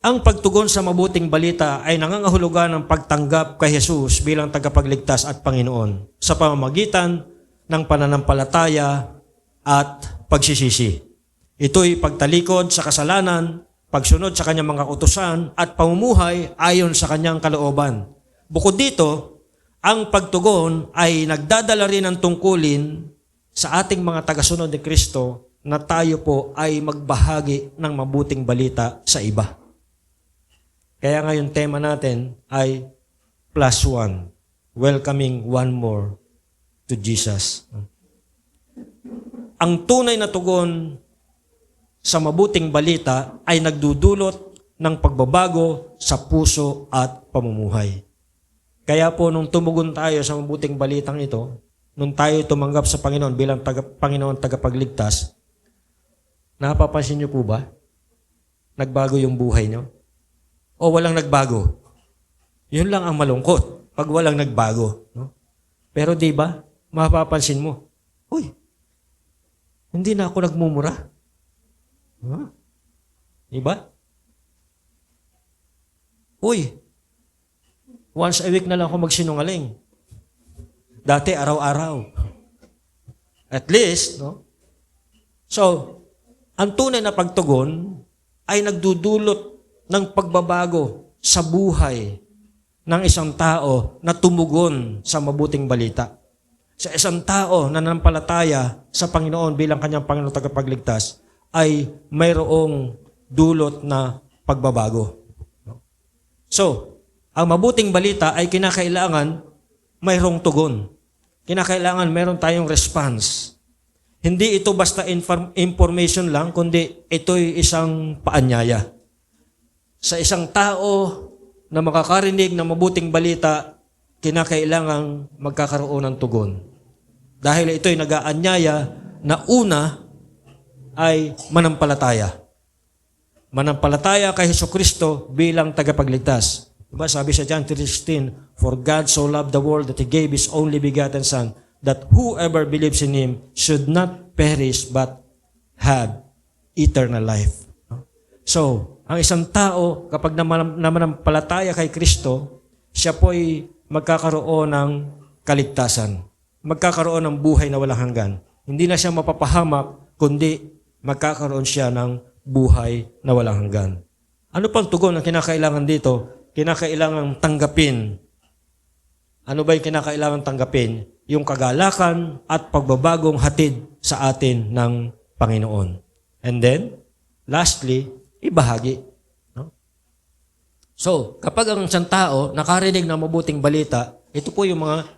Ang pagtugon sa mabuting balita ay nangangahulugan ng pagtanggap kay Jesus bilang tagapagligtas at Panginoon sa pamamagitan ng pananampalataya at pagsisisi. Ito'y pagtalikod sa kasalanan, pagsunod sa kanyang mga utusan at pamumuhay ayon sa kanyang kalooban. Bukod dito, ang pagtugon ay nagdadala rin ng tungkulin sa ating mga tagasunod ni Kristo na tayo po ay magbahagi ng mabuting balita sa iba. Kaya ngayon tema natin ay +1, welcoming one more to Jesus. Ang tunay na tugon sa mabuting balita ay nagdudulot ng pagbabago sa puso at pamumuhay. Kaya po nung tumugon tayo sa mabuting balitang ito, nung tayo tumanggap sa Panginoon bilang Panginoon tagapagligtas, napapansin niyo po ba? Nagbago yung buhay niyo? O walang nagbago? Yun lang ang malungkot pag walang nagbago. No? Pero di ba, mapapansin mo, uy, hindi na ako nagmumura. Huh? Di ba? Uy, once a week na lang ako magsinungaling. Dati, araw-araw. At least, no? So, ang tunay na pagtugon ay nagdudulot ng pagbabago sa buhay ng isang tao na tumugon sa mabuting balita. Sa isang tao na nanampalataya sa Panginoon bilang kanyang Panginoon tagapagligtas ay mayroong dulot na pagbabago. So, ang mabuting balita ay kinakailangan mayroong tugon. Kinakailangan mayroon tayong response. Hindi ito basta information lang, kundi ito'y isang paanyaya. Sa isang tao na makakarinig ng mabuting balita, kinakailangang magkakaroon ng tugon. Dahil ito'y nag-aanyaya na una ay manampalataya. Manampalataya kay Jesucristo bilang tagapagligtas. Diba sabi sa John 3:16, "For God so loved the world that He gave His only begotten Son, that whoever believes in Him should not perish but have eternal life." So, ang isang tao, kapag namanampalataya kay Kristo, siya po'y magkakaroon ng kaligtasan. Magkakaroon ng buhay na walang hanggan. Hindi na siya mapapahamak, kundi magkakaroon siya ng buhay na walang hanggan. Ano pang tugon ang kinakailangan dito? Kinakailangan tanggapin. Ano ba yung kinakailangan tanggapin? Yung kagalakan at pagbabagong hatid sa atin ng Panginoon. And then, lastly, ibahagi. No? So, kapag ang isang tao nakarinig ng mabuting balita, ito po yung mga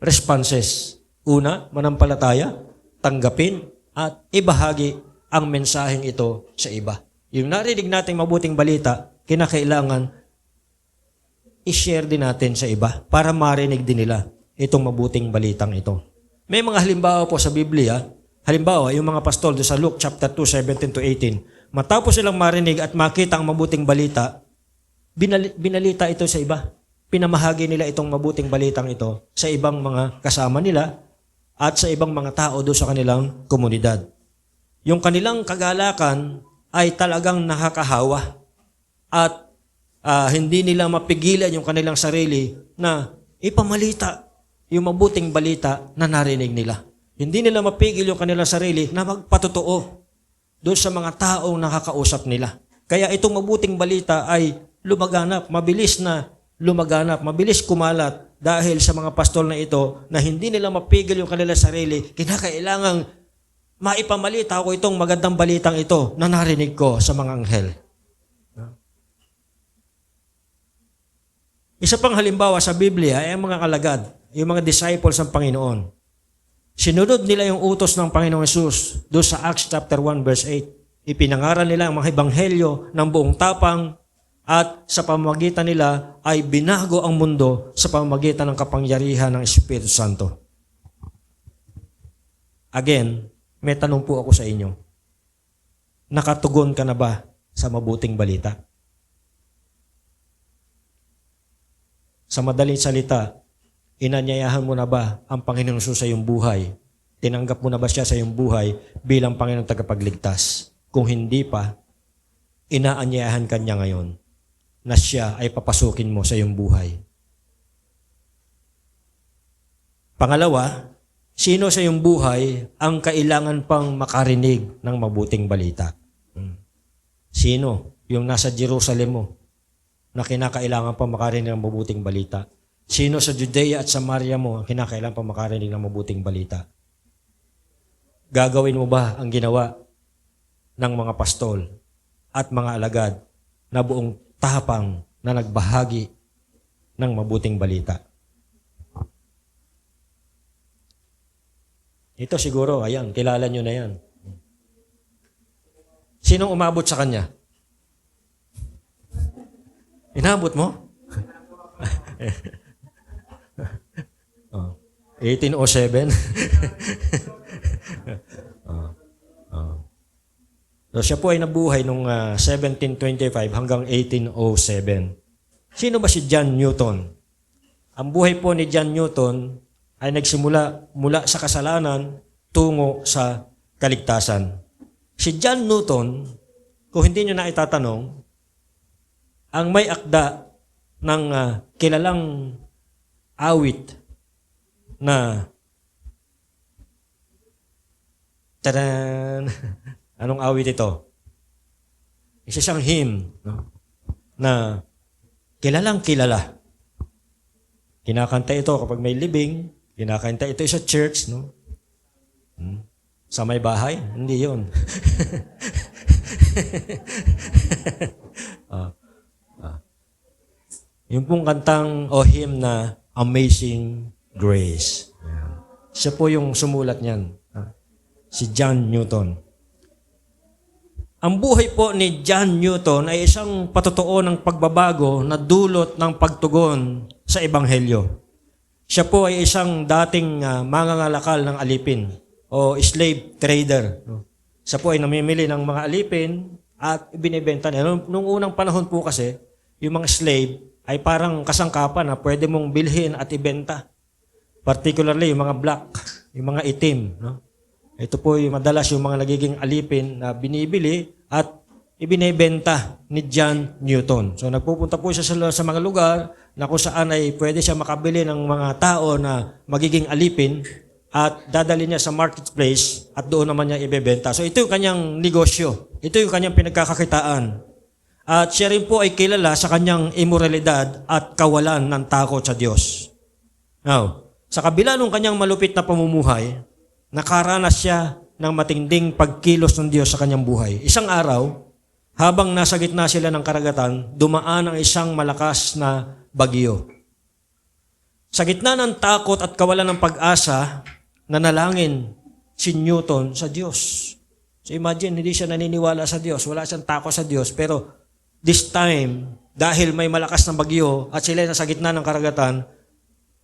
responses. Una, manampalataya, tanggapin, at ibahagi ang mensaheng ito sa iba. Yung narinig nating mabuting balita, kinakailangan i-share din natin sa iba para marinig din nila itong mabuting balitang ito. May mga halimbawa po sa Biblia. Halimbawa, yung mga pastol doon sa Luke chapter 2, 17 to 18. Matapos silang marinig at makita ang mabuting balita, binalita ito sa iba. Pinamahagi nila itong mabuting balitang ito sa ibang mga kasama nila at sa ibang mga tao doon sa kanilang komunidad. Yung kanilang kagalakan ay talagang nakakahawa at hindi nila mapigilan yung kanilang sarili na ipamalita yung mabuting balita na narinig nila. Hindi nila mapigil yung kanilang sarili na magpatotoo doon sa mga taong nakakausap nila. Kaya itong mabuting balita ay lumaganap, mabilis na lumaganap, mabilis kumalat dahil sa mga pastol na ito na hindi nila mapigil yung kanilang sarili, kinakailangang maipamalita ko itong magandang balitang ito na narinig ko sa mga anghel. Isa pang halimbawa sa Biblia ay ang mga alagad, yung mga disciples ng Panginoon. Sinunod nila yung utos ng Panginoong Hesus doon sa Acts chapter 1 verse 8. Ipinangaral nila ang mga ebanghelyo ng buong tapang at sa pamamagitan nila ay binago ang mundo sa pamamagitan ng kapangyarihan ng Espiritu Santo. Again, may tanong po ako sa inyo. Nakatugon ka na ba sa mabuting balita? Sa madaling salita, inanyayahan mo na ba ang Panginoong Hesus sa iyong buhay? Tinanggap mo na ba siya sa iyong buhay bilang Panginoong tagapagligtas? Kung hindi pa, inaanyayahan ka niya ngayon na siya ay papasukin mo sa iyong buhay. Pangalawa, sino sa iyong buhay ang kailangan pang makarinig ng mabuting balita? Sino? Yung nasa Jerusalem mo na kinakailangan pang makarinig ng mabuting balita. Sino sa Judea at Samaria mo ang kinakailangan pang makarinig ng mabuting balita? Gagawin mo ba ang ginawa ng mga pastol at mga alagad na buong tapang na nagbahagi ng mabuting balita? Ito siguro, ayan, kilala nyo na yan. Sinong umabot sa kanya? Inabot mo? 1807. So siya po ay nabuhay noong 1725 hanggang 1807. Sino ba si John Newton? Ang buhay po ni John Newton ay nagsimula mula sa kasalanan tungo sa kaligtasan. Si John Newton, kung hindi nyo na itatanong, ang may akda ng kilalang awit na tadan! Anong awit ito? Isa siyang hymn, no? Na kilalang kilala. Kinakanta ito kapag may libing, kinakanta ito sa church, no? Sa may bahay? Hindi yun. Yung pong kantang o hymn na Amazing Grace. Siya po yung sumulat niyan. Si John Newton. Ang buhay po ni John Newton ay isang patotoo ng pagbabago na dulot ng pagtugon sa Ebanghelyo. Siya po ay isang dating mangangalakal ng alipin o slave trader. Siya po ay namimili ng mga alipin at ibinibenta niya. Nung unang panahon po kasi, yung mga slave ay parang kasangkapan na pwede mong bilhin at ibenta. Particularly yung mga black, yung mga itim. No? Ito po yung madalas yung mga nagiging alipin na binibili at ibinebenta ni John Newton. So nagpupunta po siya sa mga lugar na kung saan ay pwede siya makabili ng mga tao na magiging alipin at dadali niya sa marketplace at doon naman niya ibebenta. So ito yung kanyang negosyo. Ito yung kanyang pinagkakakitaan. At siya rin po ay kilala sa kanyang immoralidad at kawalan ng takot sa Diyos. Now, sa kabila ng kanyang malupit na pamumuhay, nakaranas siya ng matinding pagkilos ng Diyos sa kanyang buhay. Isang araw, habang nasa gitna sila ng karagatan, dumaan ang isang malakas na bagyo. Sa gitna ng takot at kawalan ng pag-asa, nanalangin si Newton sa Diyos. So imagine, hindi siya naniniwala sa Diyos, wala siyang takot sa Diyos, pero this time, dahil may malakas na bagyo at sila nasa gitna ng karagatan,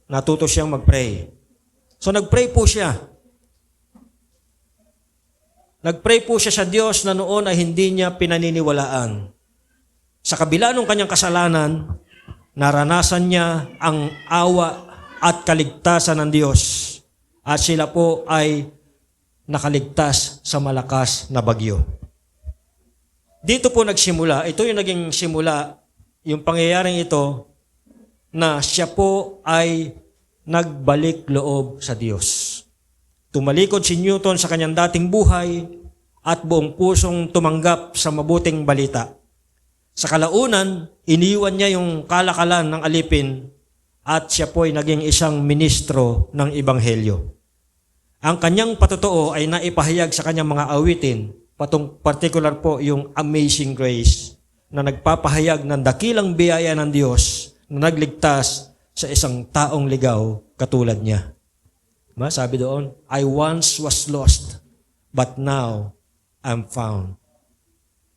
natuto siyang mag-pray. So nag-pray po siya. Nag-pray po siya sa Diyos na noon ay hindi niya pinaniniwalaan. Sa kabila ng kanyang kasalanan, naranasan niya ang awa at kaligtasan ng Diyos. At sila po ay nakaligtas sa malakas na bagyo. Dito po nagsimula, ito yung naging simula, yung pangyayaring ito, na siya po ay nagbalik loob sa Diyos. Tumalikod si Newton sa kanyang dating buhay at buong pusong tumanggap sa mabuting balita. Sa kalaunan, iniwan niya yung kalakalan ng alipin at siya po ay naging isang ministro ng Ebanghelyo. Ang kanyang patotoo ay naipahayag sa kanyang mga awitin, particular po yung Amazing Grace, na nagpapahayag ng dakilang biyaya ng Diyos na nagligtas sa isang taong ligaw katulad niya. Sabi doon, I once was lost, but now I'm found.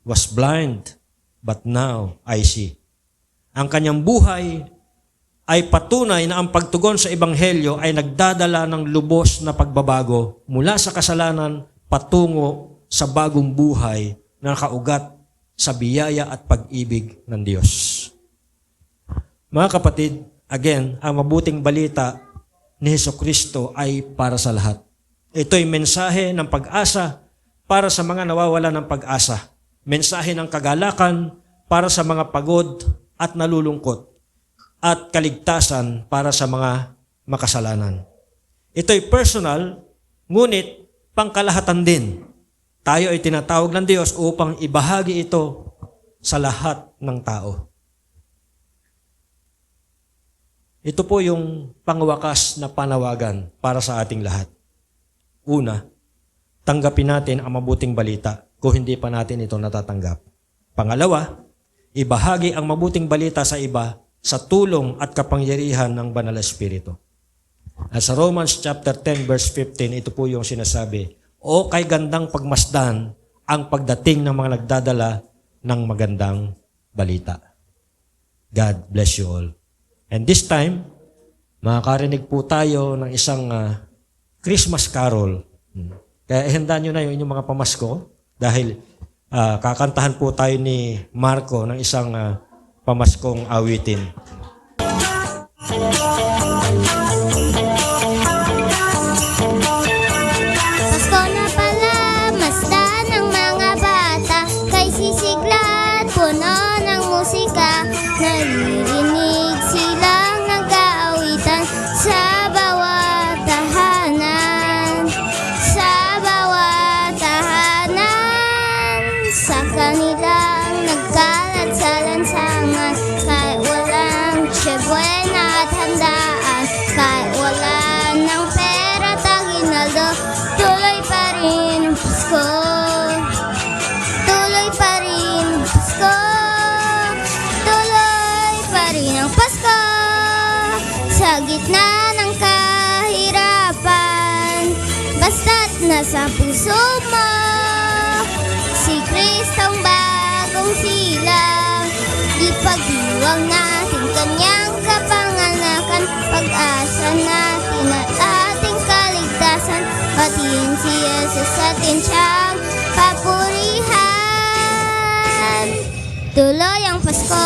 Was blind, but now I see. Ang kanyang buhay ay patunay na ang pagtugon sa Ebanghelyo ay nagdadala ng lubos na pagbabago mula sa kasalanan patungo sa bagong buhay na nakaugat sa biyaya at pag-ibig ng Diyos. Mga kapatid, again, ang mabuting balita ni Hesukristo ay para sa lahat. Ito'y mensahe ng pag-asa para sa mga nawawala ng pag-asa. Mensahe ng kagalakan para sa mga pagod at nalulungkot. At kaligtasan para sa mga makasalanan. Ito'y personal, ngunit pangkalahatan din. Tayo ay tinatawag ng Diyos upang ibahagi ito sa lahat ng tao. Ito po yung pangwakas na panawagan para sa ating lahat. Una, tanggapin natin ang mabuting balita kung hindi pa natin ito natatanggap. Pangalawa, ibahagi ang mabuting balita sa iba sa tulong at kapangyarihan ng Banal na Espiritu. At sa Romans chapter 10 verse 15, ito po yung sinasabi, o kay gandang pagmasdan ang pagdating ng mga nagdadala ng magandang balita. God bless you all. And this time, makakarinig po tayo ng isang Christmas carol. Kaya ihanda nyo na yung inyong mga pamasko dahil kakantahan po tayo ni Marco ng isang pamaskong awitin. Pasko na pala, masdan ng mga bata, kay sisigla at puno ng musika. Naririnig silang nag-aawitan sa bawat tahanan, sa bawat tahanan. Sa kanilang nagkalat sa lansangan, kahit walang tiyempuena at handaan, kahit wala ng pera at aginaldo, tuloy pa rin ang Pasko. Tuloy pa rin ang Pasko. Tuloy pa rin ang Pasko. Sa gitna ng kahirapan, basta't nasa puso mo, si Kristong bagong silang. Ipagdiwang natin kanyang kapanganakan, pag-asa natin at ating kaligtasan. Batiin si Jesus atin siyang papurihan. Tuloy ang Pasko.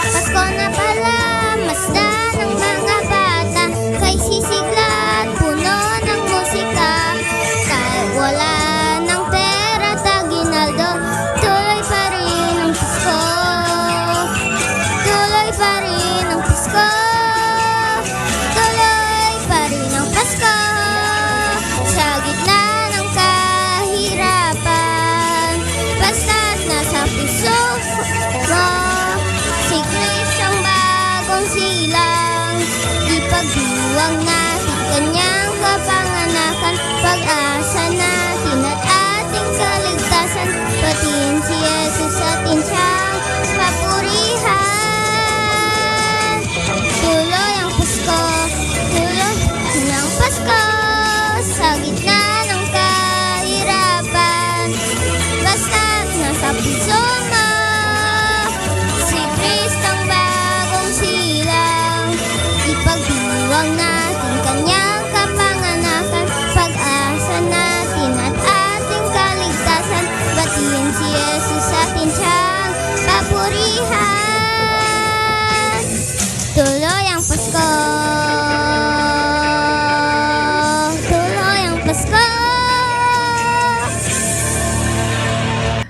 Pasko na pala, masdan ng mga bata, kay sisigla at puno ng musika. Kahit wala ng pera at aginaldo, tuloy pa rin ang Pasko. Tuloy pa rin ang Pasko. Tuloy pa rin ang Pasko. Sa gitna ng kahirapan, basta't nasa puso mo, si Kristo ang bagong silang. Ipagdiwang natin kanyang kapanganakan, pag-asa natin at ating kaligtasan. Batiin si Jesus atin siyang papurihan.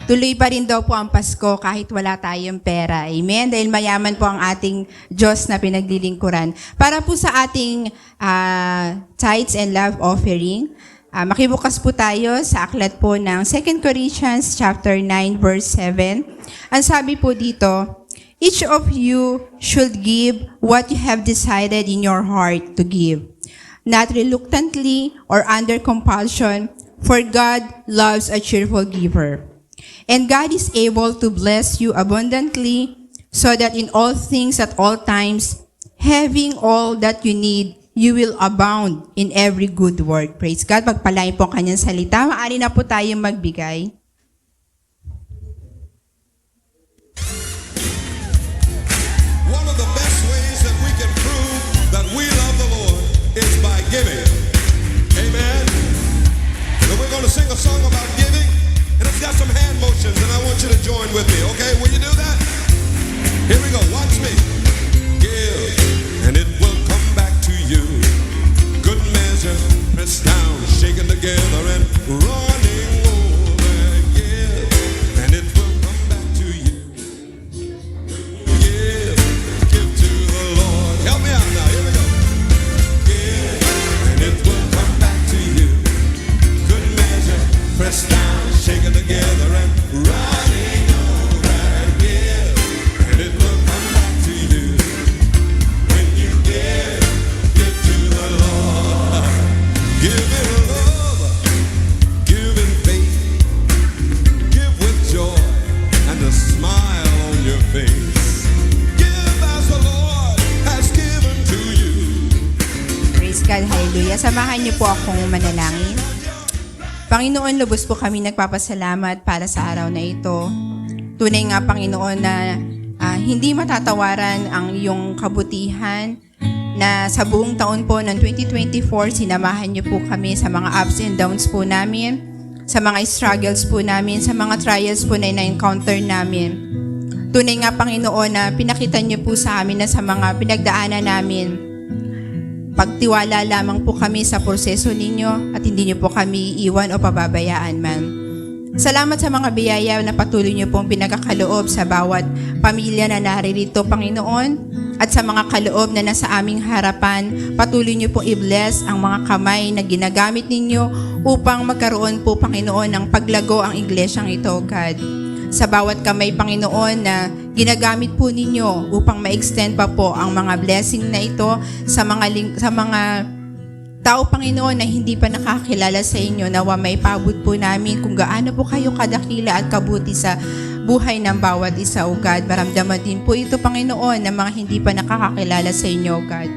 tuloy pa rin daw po ang Pasko kahit wala tayong pera. Amen? Dahil mayaman po ang ating Diyos na pinaglilingkuran. Para po sa ating tithes and love offering, makibukas po tayo sa aklat po ng 2 Corinthians chapter 9 verse 7. Ang sabi po dito, each of you should give what you have decided in your heart to give, not reluctantly or under compulsion, for God loves a cheerful giver. And God is able to bless you abundantly, so that in all things at all times, having all that you need, you will abound in every good work. Praise God. Pagpalain po ang kanyang salita. Maaari na po tayong magbigay. One of the best ways that we can prove that we love the Lord is by giving. Amen. And we're going to sing a song about giving, and it's got some hand motions, and I want you to join with me, okay? Will you do that? Here we go. Watch me. Give, and it will come back to you. Good measure, pressed down, shaken together, and running over. Give, and it will come back to you. Give to the Lord. Help me out now. Here we go. Give, and it will come back to you. Good measure, pressed down, shaken together, and running over. Give, and it will come back to you. When you give to the Lord. Give in love, give in faith, give with joy, and a smile on your face. Give as the Lord has given to you. Praise God, hallelujah. Samahan niyo po akong manalangin. Panginoon, lubos po kami nagpapasalamat para sa araw na ito. Tunay nga, Panginoon, na hindi matatawaran ang iyong kabutihan na sa buong taon po ng 2024, sinamahan niyo po kami sa mga ups and downs po namin, sa mga struggles po namin, sa mga trials po na na-encounter namin. Tunay nga, Panginoon, na pinakita niyo po sa amin na sa mga pinagdaanan namin, pagtiwala lamang po kami sa proseso ninyo at hindi niyo po kami iiwan o pababayaan man. Salamat sa mga biyaya na patuloy niyo pong pinagkakaloob sa bawat pamilya na naririto, Panginoon, at sa mga kaloob na nasa aming harapan, patuloy niyo pong i-bless ang mga kamay na ginagamit ninyo upang magkaroon po, Panginoon, ng paglago ang iglesyang ito, God. Sa bawat kamay, Panginoon, na ginagamit po ninyo upang ma-extend pa po ang mga blessing na ito sa mga tao, Panginoon, na hindi pa nakakilala sa inyo, nawa may paabot po namin kung gaano po kayo kadakila at kabuti sa buhay ng bawat isa, O God. Maramdaman din po ito, Panginoon, ng mga hindi pa nakakakilala sa inyo, O God.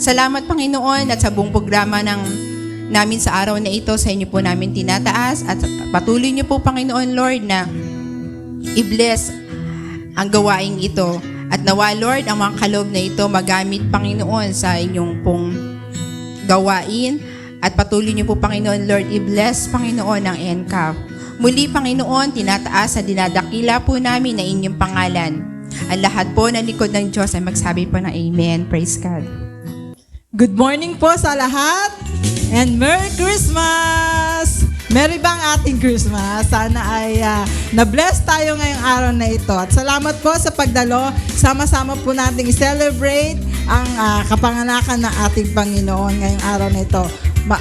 Salamat, Panginoon, at sa buong programa namin sa araw na ito, sa inyo po namin tinataas, at patuloy niyo po, Panginoon, Lord, na i-bless ang gawaing ito. At nawa, Lord, ang mga kaloob na ito magamit, Panginoon, sa inyong pong gawain. At patuloy niyo po, Panginoon, Lord, i-bless, Panginoon, ang NCAP. Muli, Panginoon, tinataas at dinadakila po namin na inyong pangalan. Ang lahat po ng likod ng Diyos ay magsabi po ng Amen. Praise God. Good morning po sa lahat and Merry Christmas! Merry bang ating Christmas? Sana ay na-bless tayo ngayong araw na ito. At salamat po sa pagdalo. Sama-sama po nating i-celebrate ang kapanganakan ng ating Panginoon ngayong araw na ito.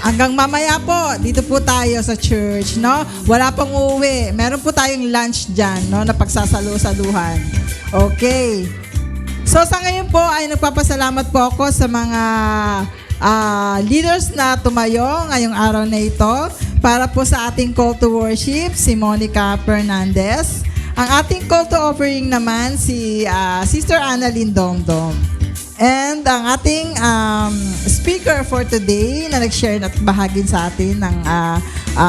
Hanggang mamaya po, dito po tayo sa church, no? Wala pang uuwi. Meron po tayong lunch dyan, no? Na pagsasalu-saluhan. Okay. So sa ngayon po ay nagpapasalamat po ako sa mga leaders na tumayo ngayong araw na ito para po sa ating call to worship, si Monica Fernandez. Ang ating call to offering naman, si Sister Annalyn Dongdong. And ang ating speaker for today na nag-share at bahagin sa atin ng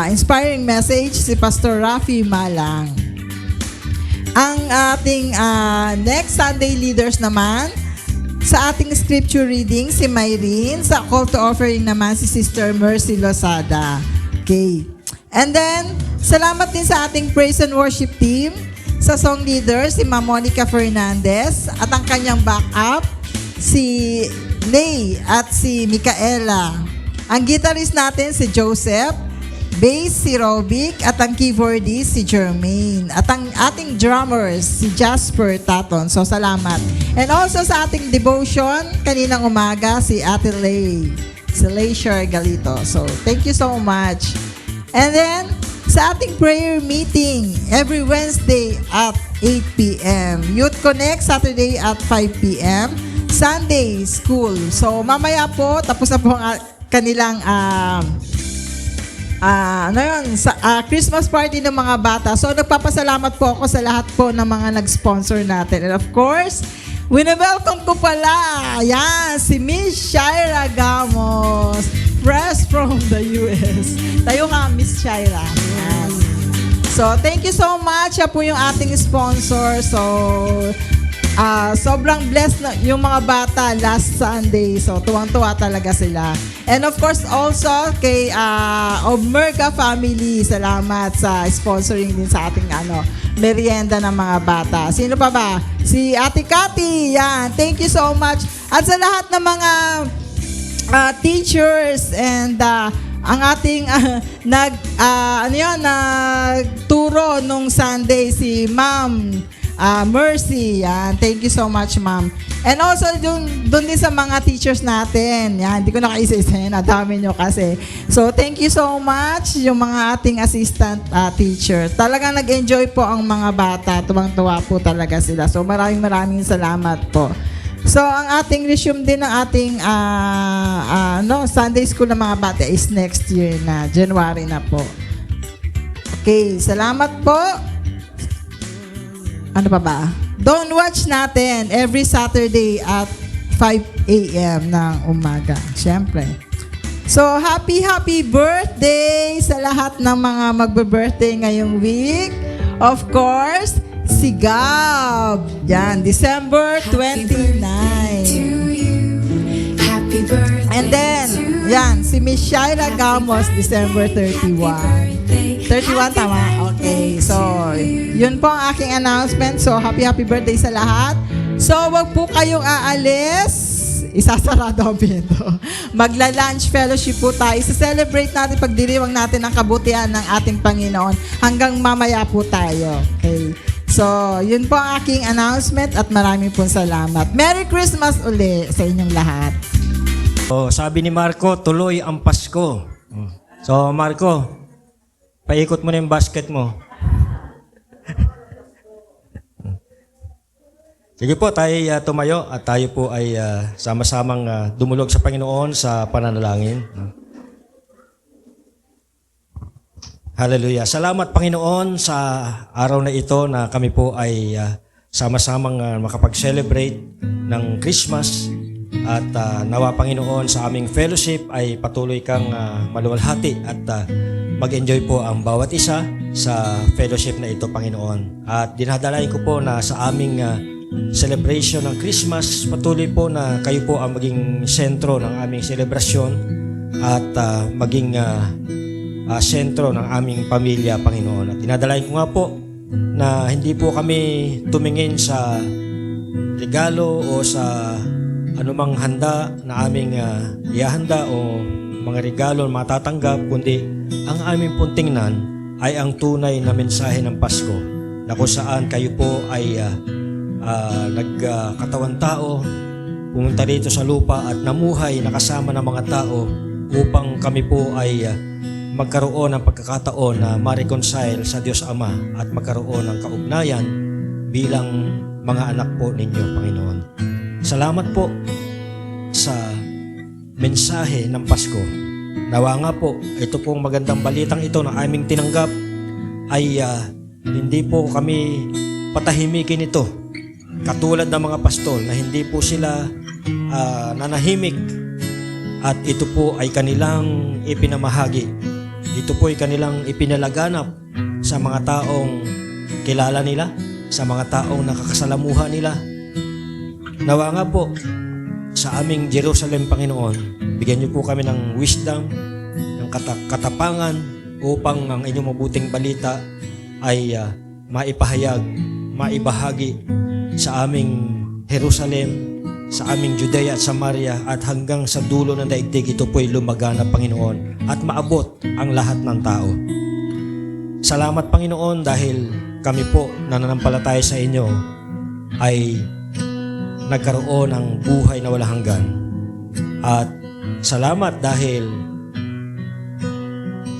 inspiring message, si Pastor Rafi Malang. Ang ating next Sunday leaders naman, sa ating scripture reading, si Myrene. Sa call to offering naman, si Sister Mercy Losada. Okay. And then, salamat din sa ating praise and worship team. Sa song leader, si Ma'am Monica Fernandez. At ang kanyang backup, si Nay at si Micaela. Ang guitarist natin, si Joseph. bass si Robic, at ang keyboardist si Jermaine. At ang ating drummers si Jasper Taton. So salamat. And also sa ating devotion, kaninang umaga si Ate Lay. Si Leisure Galito. So thank you so much. And then, sa ating prayer meeting, every Wednesday at 8 p.m. Youth Connect, Saturday at 5 p.m. Sunday, school. So, mamaya po, tapos na po ang kanilang Christmas party ng mga bata. So, nagpapasalamat po ako sa lahat po ng mga nag-sponsor natin. And of course, wini-welcome ko pala, yan, si Miss Shaira Gamos, fresh from the US. Tayo nga, Miss Shaira. Yan. So, thank you so much. Siya po yung ating sponsor. So, sobrang blessed na yung mga bata last Sunday. So, tuwang-tuwa talaga sila. And of course, also kay Omega Family. Salamat sa sponsoring din sa ating merienda ng mga bata. Sino pa ba? Si Ate Cathy. Yan. Thank you so much. At sa lahat ng mga teachers and ang ating nagturo nung Sunday si Ma'am Mercy. Yan. Thank you so much, Ma'am. And also dun din sa mga teachers natin. Yan, hindi ko na kaisa-isa. Nadami nyo kasi. So, thank you so much yung mga ating assistant teachers. Talagang nag-enjoy po ang mga bata. Tuwang-tuwa po talaga sila. So, maraming salamat po. So, ang ating resume din ng ating Sunday school ng mga bata is next year na, January na po. Okay, salamat po. Ano pa ba? Don't watch natin every Saturday at 5 a.m. ng umaga. Siyempre. So, happy birthday sa lahat ng mga magbe-birthday ngayong week. Of course, si Gab. Yan, December 29. And then, yan, si Miss Shaira Gamos, December 31. 31, tama? Okay. So, yun po ang aking announcement. So, happy birthday sa lahat. So, wag po kayong aalis. Isasarado ang pinto. Magla-lunch fellowship po tayo. Isa-celebrate natin, pagdiriwang natin ang kabutihan ng ating Panginoon hanggang mamaya po tayo. Okay. So, yun po ang aking announcement at maraming pong salamat. Merry Christmas uli sa inyong lahat. So, sabi ni Marco, tuloy ang Pasko. So, Marco, paikot mo na yung basket mo. Sige po, tayo tumayo at tayo po ay sama-samang dumulog sa Panginoon sa pananalangin. Hallelujah. Salamat Panginoon sa araw na ito na kami po ay sama-samang makapag-celebrate ng Christmas at nawa Panginoon sa aming fellowship ay patuloy kang maluwalhati at mag-enjoy po ang bawat isa sa fellowship na ito Panginoon. At dinadalain ko po na sa aming celebration ng Christmas, patuloy po na kayo po ang maging sentro ng aming selebrasyon at maging sentro ng aming pamilya, Panginoon. At dinadalain ko nga po na hindi po kami tumingin sa regalo o sa anumang handa na aming ihahanda o mga regalo na matatanggap, kundi ang aming pong tingnan ay ang tunay na mensahe ng Pasko na kung saan kayo po ay nagkatawan tao, pumunta dito sa lupa at namuhay nakasama ng mga tao upang kami po ay magkaroon ng pagkakataon na ma-reconcile sa Diyos Ama at magkaroon ng kaugnayan bilang mga anak po ninyo, Panginoon. Salamat po sa mensahe ng Pasko. Nawa nga po, ito pong magandang balitang ito na aming tinanggap ay hindi po kami patahimikin ito. Katulad ng mga pastol na hindi po sila nanahimik at ito po ay kanilang ipinamahagi. Ito po ay kanilang ipinalaganap sa mga taong kilala nila, sa mga taong nakakasalamuha nila. Nawa nga po sa aming Jerusalem, Panginoon, bigyan niyo po kami ng wisdom, ng katapangan upang ang inyong mabuting balita ay maipahayag, maibahagi sa aming Jerusalem, sa aming Judea at Samaria at hanggang sa dulo ng daigdig ito po'y lumagana, Panginoon, at maabot ang lahat ng tao. Salamat, Panginoon, dahil kami po nananampalataya sa inyo ay nagkaroon ng buhay na walang hanggan. At salamat dahil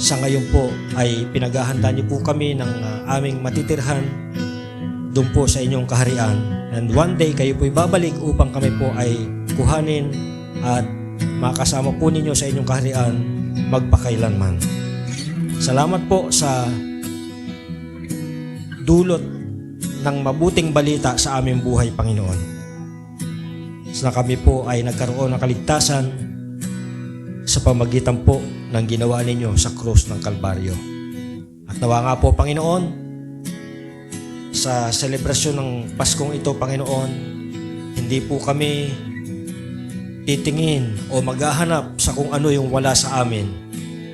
sa ngayon po ay pinaghahanda niyo po kami ng aming matitirhan doon po sa inyong kaharian. And one day kayo po'y babalik upang kami po ay kuhanin at makasama po ninyo sa inyong kaharian magpakailanman. Salamat po sa dulot ng mabuting balita sa aming buhay, Panginoon. Na kami po ay nagkaroon ng kaligtasan sa pamagitan po ng ginawa ninyo sa krus ng Kalbaryo. At nawa nga po, Panginoon, sa selebrasyon ng Paskong ito, Panginoon, hindi po kami titingin o maghahanap sa kung ano yung wala sa amin.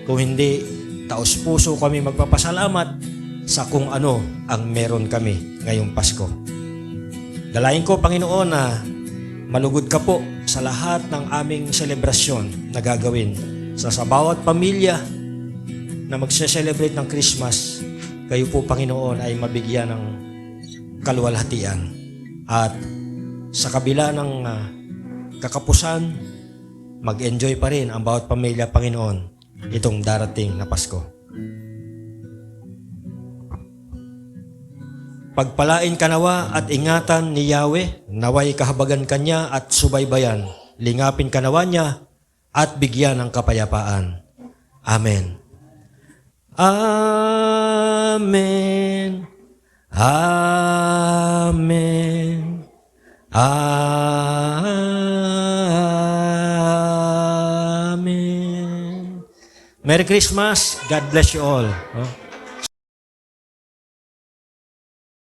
Kung hindi, taos puso kami magpapasalamat sa kung ano ang meron kami ngayong Pasko. Dalayan ko, Panginoon, na malugod ka po sa lahat ng aming selebrasyon na gagawin. Sa bawat pamilya na magse-celebrate ng Christmas, kayo po, Panginoon, ay mabigyan ng kaluwalhatian. At sa kabila ng kakapusan, mag-enjoy pa rin ang bawat pamilya, Panginoon, itong darating na Pasko. Pagpalain ka nawa at ingatan ni Yahweh, naway kahabagan kanya at subaybayan. Lingapin ka nawa niya at bigyan ng kapayapaan. Amen. Amen. Amen. Amen. Merry Christmas. God bless you all.